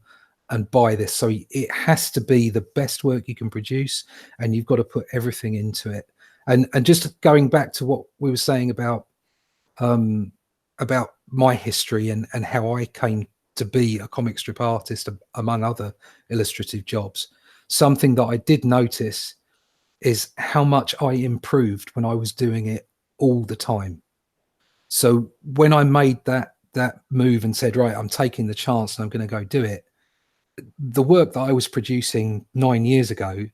and buy this? So it has to be the best work you can produce, and you've got to put everything into it. And just going back to what we were saying about my history and how I came to be a comic strip artist, among other illustrative jobs, something that I did notice is how much I improved when I was doing it all the time. So when I made that move and said, right, I'm taking the chance and I'm going to go do it, the work that I was producing 9 years ago,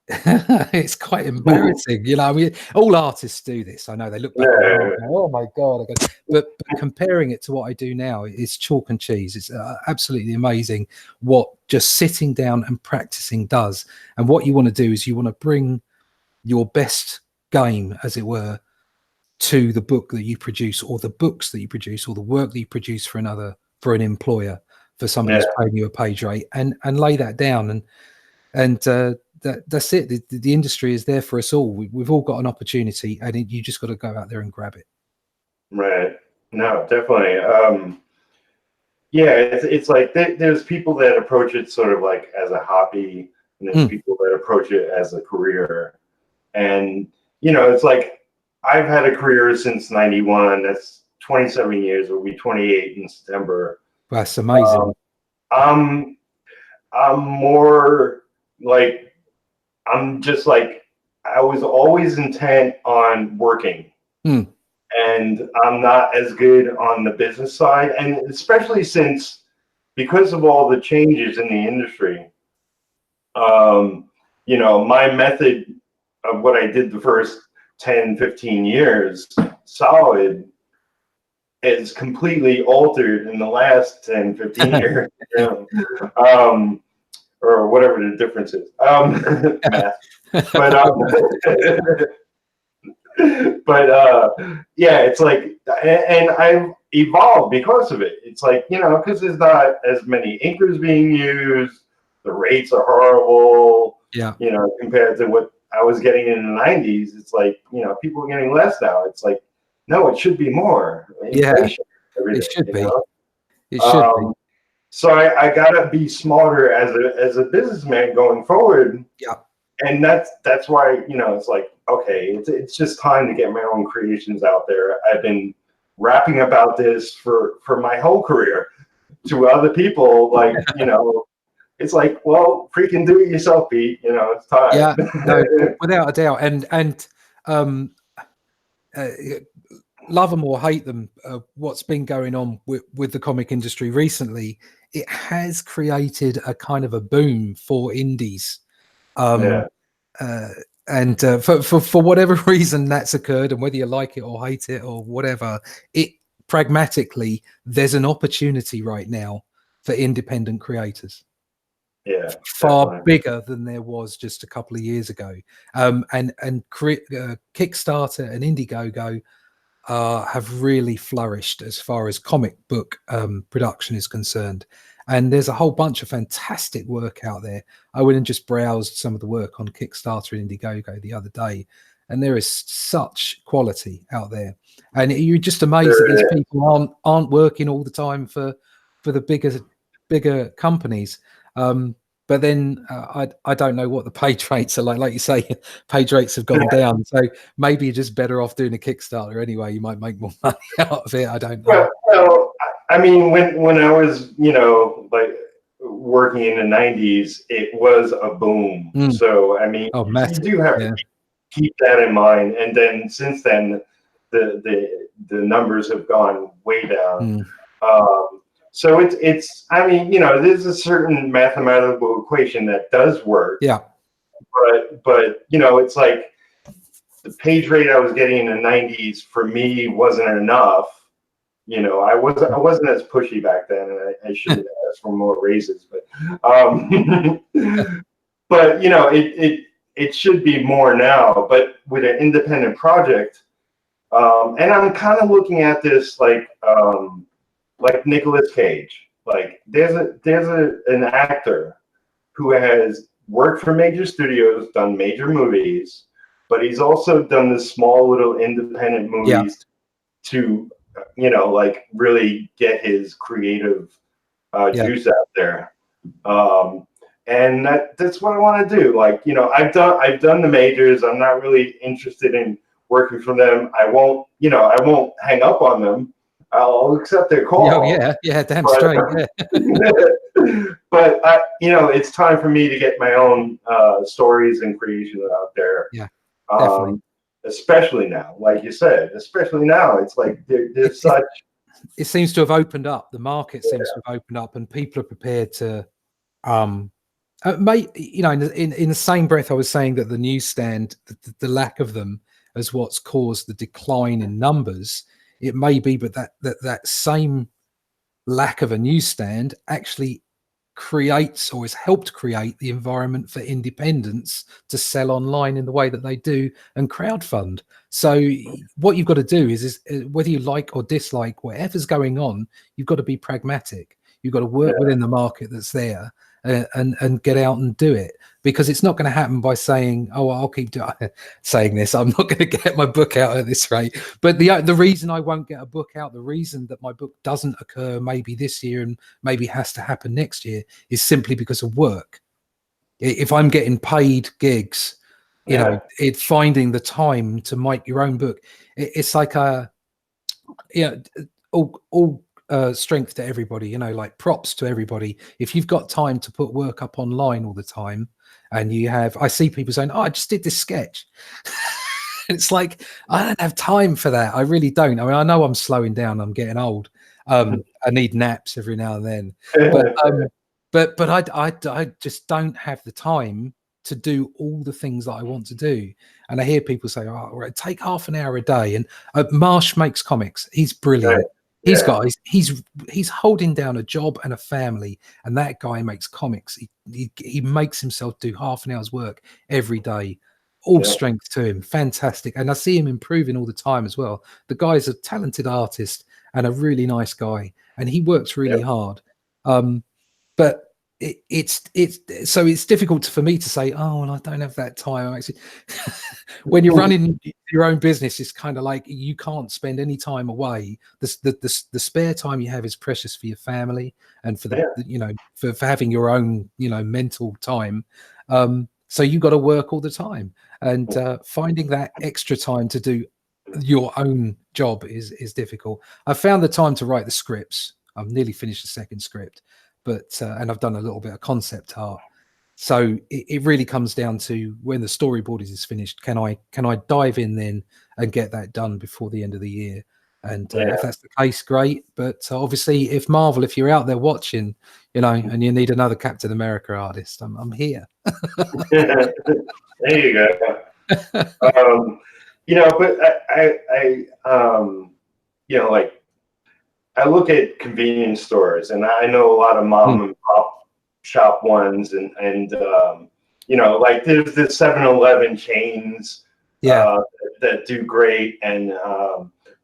it's quite embarrassing. You know, I mean, all artists do this. I know they look back and go, oh my God. But comparing it to what I do now, it's chalk and cheese. It's absolutely amazing what just sitting down and practicing does. And what you want to do is you want to bring your best game, as it were, to the book that you produce, or the books that you produce, or the work that you produce for an employer, for somebody who's paying you a page rate, and lay that down. And that's it. The industry is there for us all. We've all got an opportunity, and you just got to go out there and grab it. Right. No, definitely. Yeah, it's like there's people that approach it sort of like as a hobby, and there's people that approach it as a career. And, you know, it's like, I've had a career since 91. That's 27 years. It'll be 28 in September. That's amazing. I'm more like, I'm just like, I was always intent on working. And I'm not as good on the business side. And especially since, because of all the changes in the industry, you know, my method of what I did the first 10, 15 years solid is completely altered in the last 10, 15 years, you know? Or whatever the difference is. Math. But yeah, it's like, and I've evolved because of it. It's like, you know, because there's not as many inkers being used, the rates are horrible, you know, compared to what I was getting in the 90s. It's like, you know, people are getting less now. It's like, no, it should be more. Inflation, it should be. Know? It should be. So I gotta be smarter as a businessman going forward. And that's why, you know, it's like, okay, it's just time to get my own creations out there. I've been rapping about this for my whole career to other people, like, you know, it's like, well, freaking do it yourself, Pete. You know, it's time. Yeah, no, without a doubt. And love them or hate them, what's been going on with the comic industry recently, it has created a kind of a boom for indies. And for whatever reason that's occurred, and whether you like it or hate it or whatever, it pragmatically, there's an opportunity right now for independent creators. Far bigger than there was just a couple of years ago. And Kickstarter and Indiegogo have really flourished as far as comic book production is concerned. And there's a whole bunch of fantastic work out there. I went and just browsed some of the work on Kickstarter and Indiegogo the other day, and there is such quality out there. And you're just amazed that these people aren't working all the time for the bigger companies. But then I don't know what the page rates are like. Like you say, page rates have gone down. So maybe you're just better off doing a Kickstarter anyway. You might make more money out of it. I don't know. Well, I mean, when I was, you know, like working in the 90s, it was a boom. So, I mean, you do have to keep that in mind. And then since then, the numbers have gone way down. So it's I mean, you know, there's a certain mathematical equation that does work. But you know, it's like the page rate I was getting in the 90s for me wasn't enough I wasn't as pushy back then, and I should have asked for more raises, but but it should be more now. But with an independent project, and I'm kind of looking at this like Nicolas Cage. Like there's an actor who has worked for major studios, done major movies, but he's also done this small little independent movies to like really get his creative juice out there. And that's what I want to do. Like, I've done the majors. I'm not really interested in working for them. I won't hang up on them. I'll accept their call. Oh yeah, damn straight. Yeah. But it's time for me to get my own stories and creations out there. Yeah, definitely. Especially now, like you said, especially now, it's like there's such. It seems to have opened up. The market seems to have opened up, and people are prepared to. In the same breath, I was saying that the newsstand, the lack of them, is what's caused the decline in numbers. It may be, but that same lack of a newsstand actually creates or has helped create the environment for independents to sell online in the way that they do and crowdfund. So what you've got to do is whether you like or dislike whatever's going on, you've got to be pragmatic. You've got to work within the market that's there and get out and do it, because it's not going to happen by saying, oh, I'll keep saying this. I'm not going to get my book out at this rate. But the reason I won't get a book out, the reason that my book doesn't occur maybe this year and maybe has to happen next year, is simply because of work. If I'm getting paid gigs, it's finding the time to make your own book. It's like all strength to everybody, like props to everybody. If you've got time to put work up online all the time, and I see people saying, oh, I just did this sketch. It's like, I don't have time for that. I really don't. I mean, I know I'm slowing down. I'm getting old. I need naps every now and then. But I just don't have the time to do all the things that I want to do. And I hear people say, oh, take half an hour a day. And Marsh makes comics. He's brilliant. Right. He's holding down a job and a family, and that guy makes comics. He makes himself do half an hour's work every day. All strength to him. Fantastic. And I see him improving all the time as well. The guy's a talented artist and a really nice guy, and he works really hard. But it's difficult for me to say, oh, well, I don't have that time. Actually, when you're running your own business, it's kind of like you can't spend any time away. The spare time you have is precious for your family and for for having your own mental time. So you've got to work all the time, and finding that extra time to do your own job is difficult. I found the time to write the scripts. I've nearly finished the second script. But and I've done a little bit of concept art. So it really comes down to when the storyboard is finished, can I dive in then and get that done before the end of the year? And if that's the case, great. But obviously, if you're out there watching, and you need another Captain America artist, I'm here. There you go. But I look at convenience stores, and I know a lot of mom and pop shop ones, and like there's the 7-Eleven chains that do great, and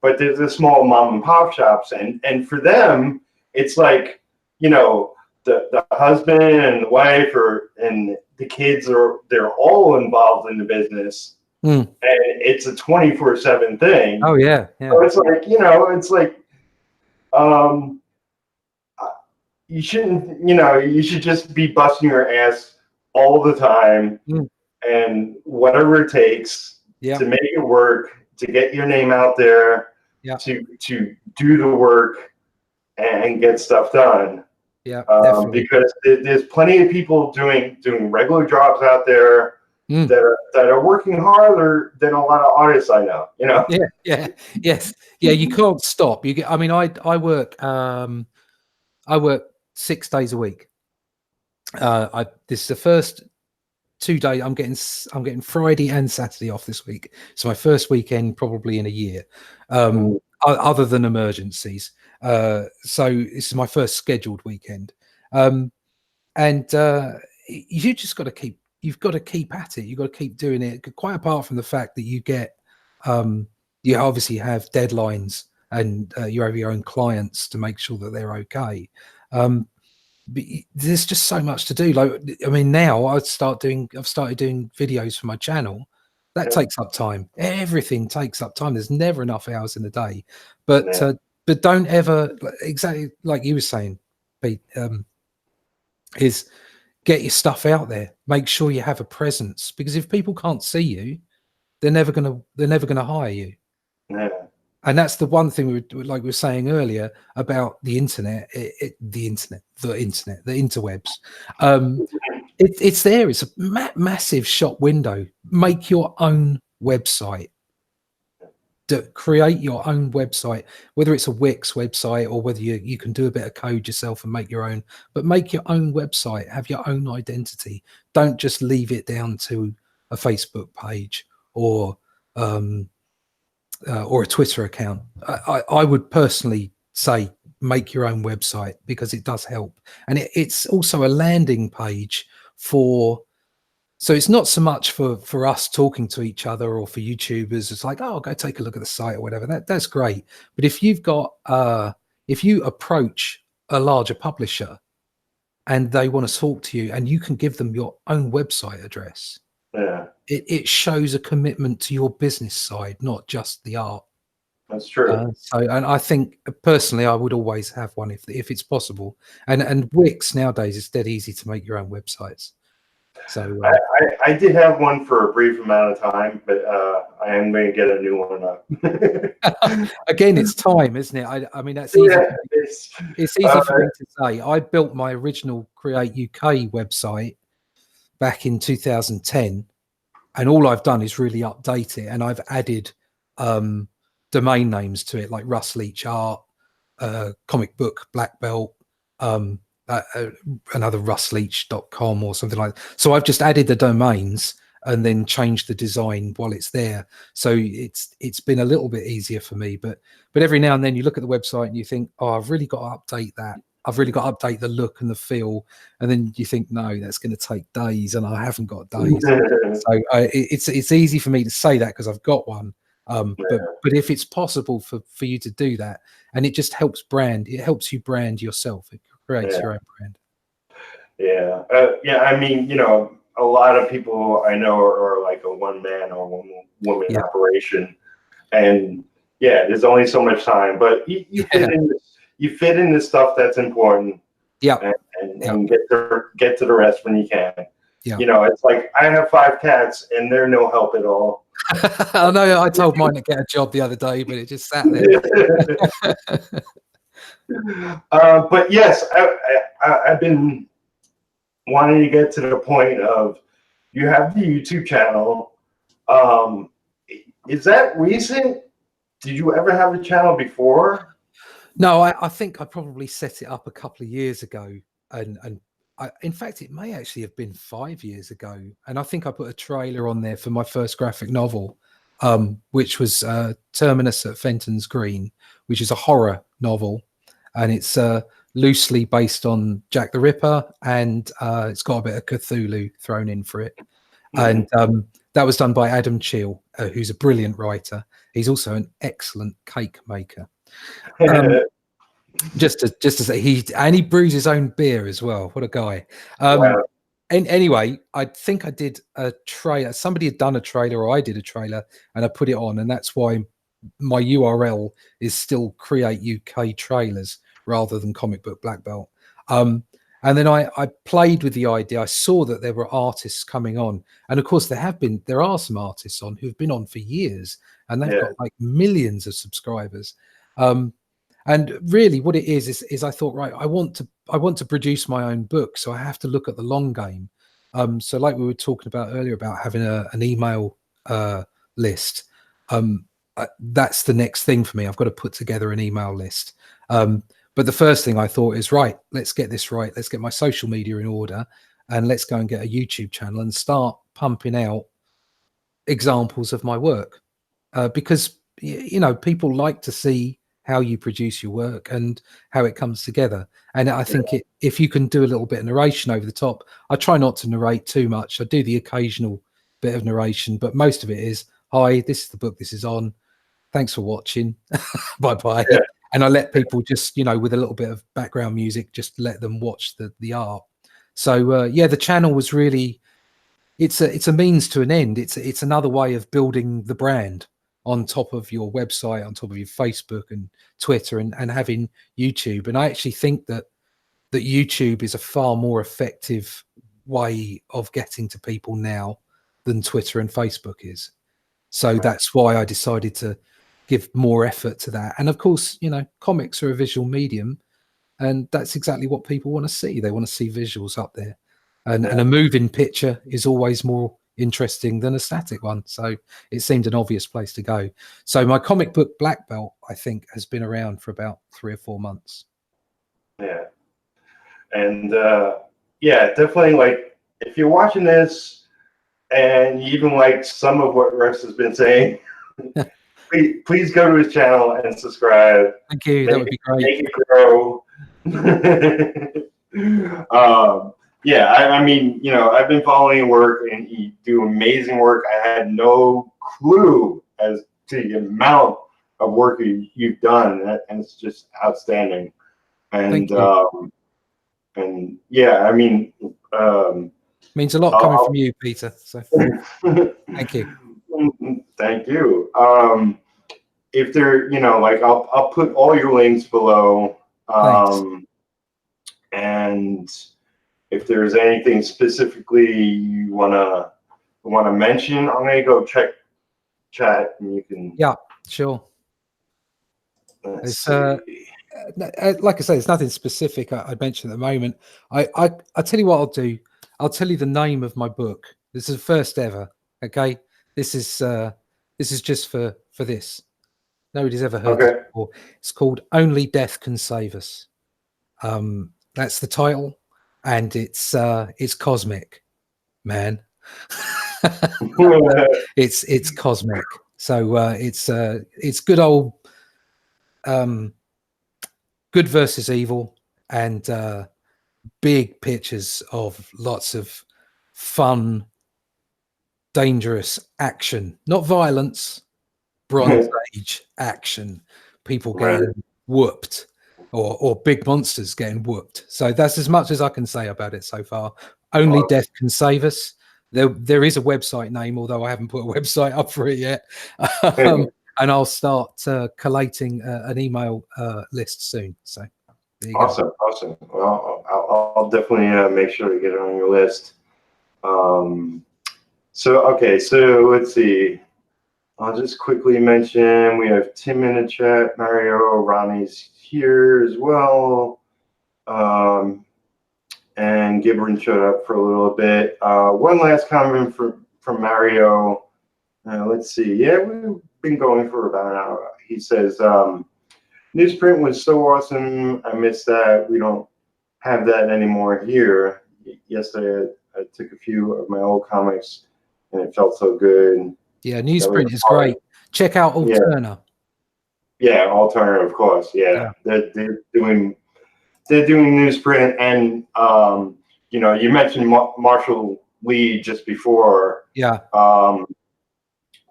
but there's the small mom and pop shops, and for them it's like the husband and the wife and the kids they're all involved in the business, and it's a 24/7 thing. Oh yeah. So it's like it's like. You shouldn't, you should just be busting your ass all the time and whatever it takes to make it work, to get your name out there, to do the work and get stuff done. Because there's plenty of people doing regular jobs out there that are working harder than a lot of artists I know. You can't stop. I work 6 days a week. This is the first 2 days. I'm getting Friday and Saturday off this week. So my first weekend probably in a year. other than emergencies. So this is my first scheduled weekend. And you just got to keep, you've got to keep at it. You've got to keep doing it, quite apart from the fact that you get, you obviously have deadlines and you have your own clients to make sure that they're okay. But there's just so much to do. Like, I mean, now I've started doing videos for my channel. That takes up time. Everything takes up time. There's never enough hours in the day. But don't ever, exactly like you were saying, Pete, is get your stuff out there. Make sure you have a presence, because if people can't see you, they're never gonna hire you. Yeah. And that's the one thing we were saying earlier about the internet, the interwebs. It's there. It's a massive shop window. Make your own website. Create your own website, whether it's a Wix website or whether you can do a bit of code yourself and make your own. But make your own website. Have your own identity. Don't just leave it down to a Facebook page or a Twitter account. I would personally say make your own website, because it does help. And it's also a landing page for, so it's not so much for us talking to each other or for YouTubers. It's like, oh, go take a look at the site or whatever. That's great. But if you've got, if you approach a larger publisher and they want to talk to you and you can give them your own website address, it shows a commitment to your business side, not just the art. That's true. And I think personally, I would always have one if it's possible. And Wix nowadays, it's dead easy to make your own websites. So I did have one for a brief amount of time, but I am going to get a new one up. Again, it's time, isn't it? I mean, that's easy. Yeah, it's easy for me to say. I built my original Create UK website back in 2010, and all I've done is really update it, and I've added domain names to it, like Russ Leach Art, ComicBook, BlackBelt, another russleach.com or something like that. So I've just added the domains and then changed the design while it's there. So it's been a little bit easier for me, but every now and then you look at the website and you think, oh, I've really got to update that. I've really got to update the look and the feel. And then you think, no, that's going to take days, and I haven't got days. So it's easy for me to say that because I've got one. But if it's possible for you to do that, and it just helps it helps you brand yourself. It creates your own brand. Yeah. I mean, a lot of people I know are like a one man or one woman operation, and there's only so much time, but you fit in the stuff that's important. And get to the rest when you can. It's like I have 5 cats and they're no help at all. I know. I told mine to get a job the other day, but it just sat there. But yes, I've been wanting to get to the point of, you have the YouTube channel. Is that recent? Did you ever have a channel before? No, I think I probably set it up a couple of years ago, and in fact, it may actually have been 5 years ago. And I think I put a trailer on there for my first graphic novel, which was Terminus at Fenton's Green, which is a horror novel, and it's loosely based on Jack the Ripper, and it's got a bit of Cthulhu thrown in for it. And that was done by Adam Cheel, who's a brilliant writer. He's also an excellent cake maker. Just to say, he brews his own beer as well. What a guy. Wow. And anyway, I think I did a trailer. Somebody had done a trailer, or I did a trailer, and I put it on, and that's why my URL is still Create UK Trailers rather than Comic Book Black Belt. And then I played with the idea. I saw that there were artists coming on, and of course there are some artists on who've been on for years, and they've got like millions of subscribers. And really what it is I thought, right, I want to produce my own book, so I have to look at the long game. So like we were talking about earlier about having an email list, that's the next thing for me. I've got to put together an email list. But the first thing I thought is, right, let's get this right. Let's get my social media in order, and let's go and get a YouTube channel and start pumping out examples of my work. Because you know, people like to see how you produce your work and how it comes together. And I think if you can do a little bit of narration over the top, I try not to narrate too much. I do the occasional bit of narration, but most of it is, hi, this is the book this is on. Thanks for watching. Bye-bye. Yeah. And I let people just, you know, with a little bit of background music, just let them watch the art. So yeah, the channel was really, it's a means to an end. It's another way of building the brand on top of your website, on top of your Facebook and Twitter, and having YouTube. And I actually think that YouTube is a far more effective way of getting to people now than Twitter and Facebook is. So that's why I decided to give more effort to that. And of course, you know, comics are a visual medium, and that's exactly what people want to see. They want to see visuals up there, and a moving picture is always more interesting than a static one. So it seemed an obvious place to go. So my comic book Black Belt, I think, has been around for about 3 or 4 months. Yeah. And yeah, definitely, like, if you're watching this and you even like some of what Russ has been saying, please go to his channel and subscribe. Thank you. That would be great. Make it grow. Yeah, I mean, you know, I've been following your work, and you do amazing work. I had no clue as to the amount of work you've done, and it's just outstanding. And and yeah, I mean, means a lot coming from you, Peter. So thank you. Thank you. If there, you know, like, I'll put all your links below. And if there's anything specifically you wanna mention, I'm gonna go check chat, and you can. Yeah, sure. It's like I say, there's nothing specific I'd mention at the moment. I tell you what I'll do. I'll tell you the name of my book. This is the first ever. Okay, this is just for this. Nobody's ever heard it before. It's called Only Death Can Save Us. That's the title, and it's cosmic, man. It's cosmic. So it's good old good versus evil, and big pictures of lots of fun, dangerous action, not violence, Bronze Age action, people getting whooped, or big monsters getting whooped. So that's as much as I can say about it so far. Only Death Can Save Us. There is a website name, although I haven't put a website up for it yet. And I'll start collating an email list soon. So there you go. Awesome. Well, I'll definitely make sure to get it on your list. So let's see. I'll just quickly mention we have Tim in the chat. Mario Ronnie's here as well. And Gibran showed up for a little bit. One last comment from Mario. Let's see. Yeah, we've been going for about an hour. He says, newsprint was so awesome. I missed that. We don't have that anymore here. Yesterday, I took a few of my old comics, and it felt so good. Yeah, newsprint is great. Check out Alterna. Yeah, Alterna, of course. Yeah. They're doing newsprint, and you know, you mentioned Marshall Lee just before. Yeah.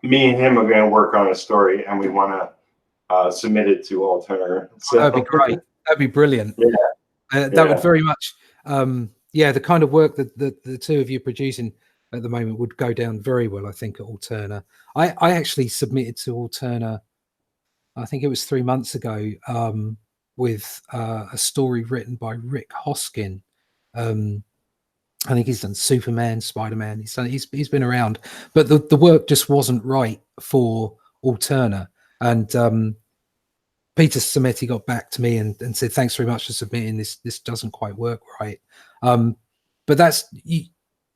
Me and him are going to work on a story, and we want to submit it to Alterna. So that'd be great. That'd be brilliant. Yeah. That would very much. Yeah, the kind of work that the two of you are producing at the moment would go down very well, I think, at Alterna. I actually submitted to Alterna, I think it was 3 months ago, with a story written by Rick Hoskin. I think he's done Superman, Spider-Man. He's been around, but the work just wasn't right for Alterna. And Peter Sametti got back to me and said, thanks very much for submitting this. This doesn't quite work right. But that's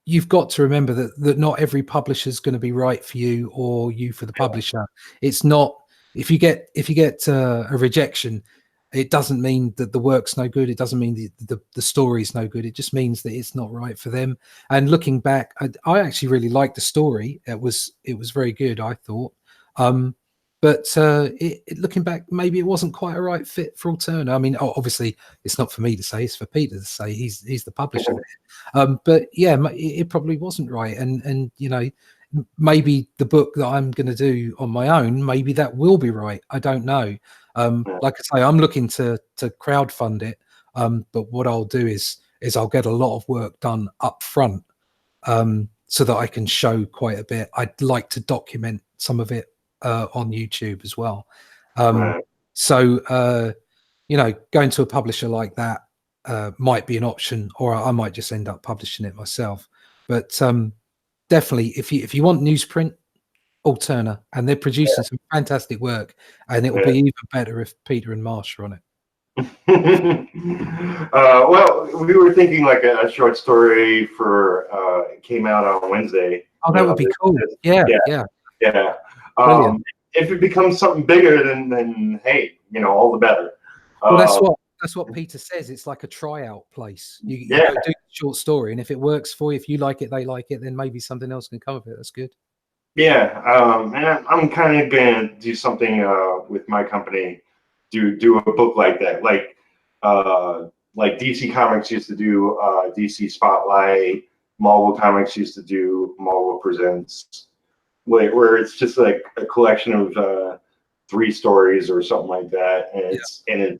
you've got to remember that not every publisher is going to be right for you, or you for the publisher. It's not, if you get a rejection, it doesn't mean that the work's no good. It doesn't mean the story's no good. It just means that it's not right for them. And looking back, I actually really liked the story. It was very good, I thought. But but looking back, maybe it wasn't quite a right fit for Alterna. I mean, obviously, it's not for me to say; it's for Peter to say. He's the publisher there. But yeah, it probably wasn't right, and you know, maybe the book that I'm going to do on my own, maybe that will be right. I don't know. Like I say, I'm looking to crowdfund it. But what I'll do is I'll get a lot of work done up front, so that I can show quite a bit. I'd like to document some of it on YouTube as well. So you know, going to a publisher like that might be an option, or I might just end up publishing it myself. But definitely, if you want newsprint, Alterna, and they're producing some fantastic work, and it will be even better if Peter and Marsh are on it. Well, we were thinking like a short story for it came out on Wednesday. Oh, that would be cool. Yeah. If it becomes something bigger, then hey, you know, all the better. Well, that's what Peter says. It's like a tryout place. You go do a short story, and if it works for you, if you like it, they like it, then maybe something else can come of it. That's good. Yeah, and I'm kind of gonna do something with my company. Do a book like that, like DC Comics used to do DC Spotlight, Marvel Comics used to do Marvel Presents, where it's just like a collection of 3 stories or something like that, and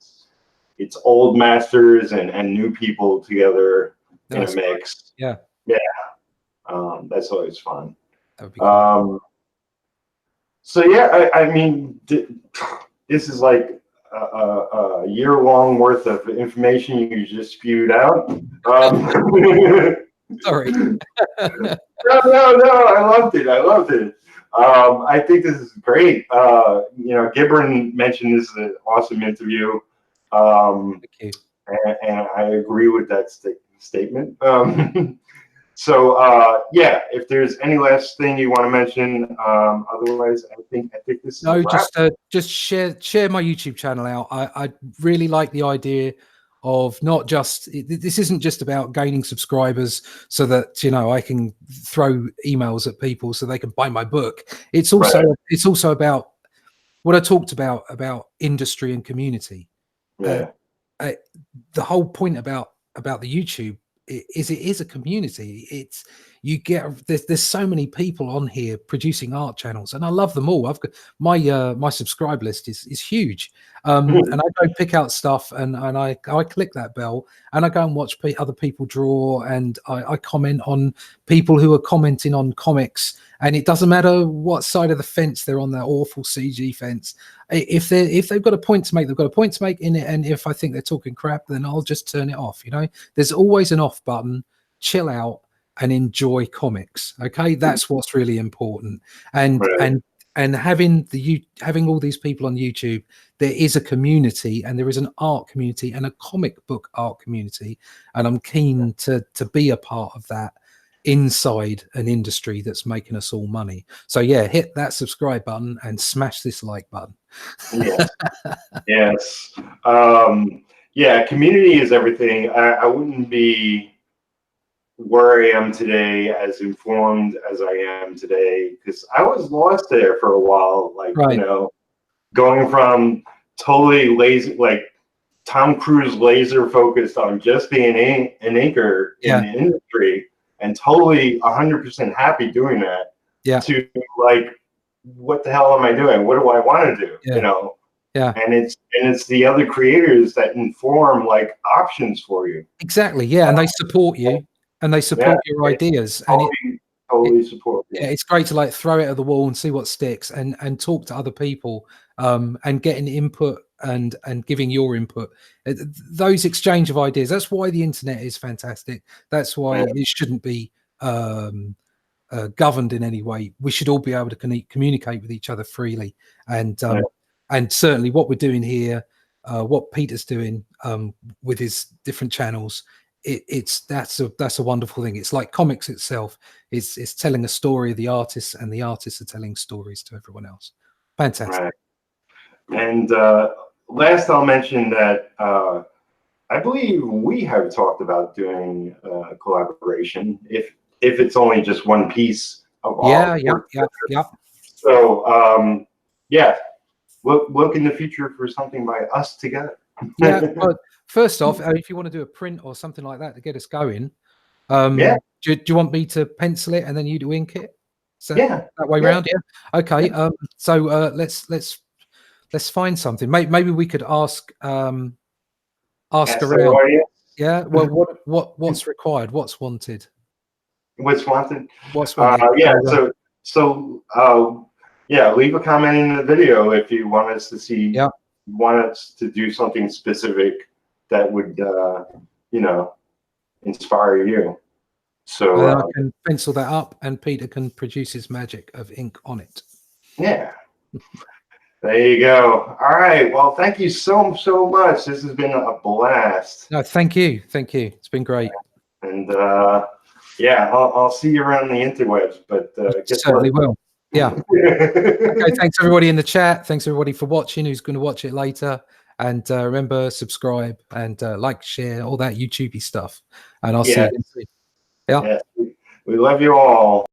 it's old masters and new people together in a mix. That's always fun. That would be cool. So yeah, I mean, this is like a year-long worth of information you just spewed out. Sorry. No, I loved it. I think this is great. You know, Gibran mentioned this is an awesome interview. Thank you. And I agree with that statement. So yeah, if there's any last thing you want to mention, otherwise I think this is no, just share my YouTube channel out. I really like the idea of not just, this isn't just about gaining subscribers so that, you know, I can throw emails at people so they can buy my book. It's also about what I talked about industry and community. The whole point about the YouTube is it is a community. It's there's so many people on here producing art channels, and I love them all. I've got my subscribe list is huge, and I go pick out stuff, and I click that bell, and I go and watch other people draw, and I comment on people who are commenting on comics, and it doesn't matter what side of the fence they're on, that awful CG fence. If they've got a point to make, they've got a point to make in it, and if I think they're talking crap, then I'll just turn it off. You know, there's always an off button. Chill out and enjoy comics. Okay, that's what's really important. And having all these people on YouTube, there is a community, and there is an art community and a comic book art community, and I'm keen to be a part of that inside an industry that's making us all money. So yeah, hit that subscribe button and smash this like button. Yes. Yeah, community is everything. I wouldn't be where I am today, as informed as I am today, because I was lost there for a while. Like, you know, going from totally lazy, like Tom Cruise laser focused on just being an anchor in the industry, and totally 100% happy doing that, to like, what the hell am I doing? What do I want to do? You know? And it's the other creators that inform like options for you. Exactly. Yeah, and they support you, and they support your ideas, and totally support you. Yeah, it's great to like throw it at the wall and see what sticks, and talk to other people, and getting input and giving your input. Those exchange of ideas, that's why the internet is fantastic. That's why it shouldn't be governed in any way. We should all be able to communicate with each other freely, and certainly what we're doing here, what Peter's doing with his different channels, that's a wonderful thing. It's like comics itself. It's telling a story of the artists, and the artists are telling stories to everyone else. Fantastic. And last, I'll mention that I believe we have talked about doing a collaboration, if it's only just one piece of all. Yeah. So yeah, look in the future for something by us together. Yeah. Well, first off, if you want to do a print or something like that to get us going, Yeah. do you want me to pencil it and then you do ink it? So Yeah. that way round, yeah. Okay. So let's find something. Maybe we could ask around. Yeah. Well, what's required? What's wanted? What's wanted? What's wanted? Yeah. Yeah. Leave a comment in the video if you want us to see. Yeah. Want us to do something specific that would, inspire you. So I can pencil that up, and Peter can produce his magic of ink on it. Yeah. There you go. All right. Well, thank you so much. This has been a blast. No, thank you. It's been great. And yeah, I'll see you around the interwebs. But certainly will. Yeah. Okay. Thanks everybody in the chat. Thanks everybody for watching. Who's going to watch it later? And remember, subscribe and like, share, all that YouTubey stuff. And I'll see you again soon. Yeah. We love you all.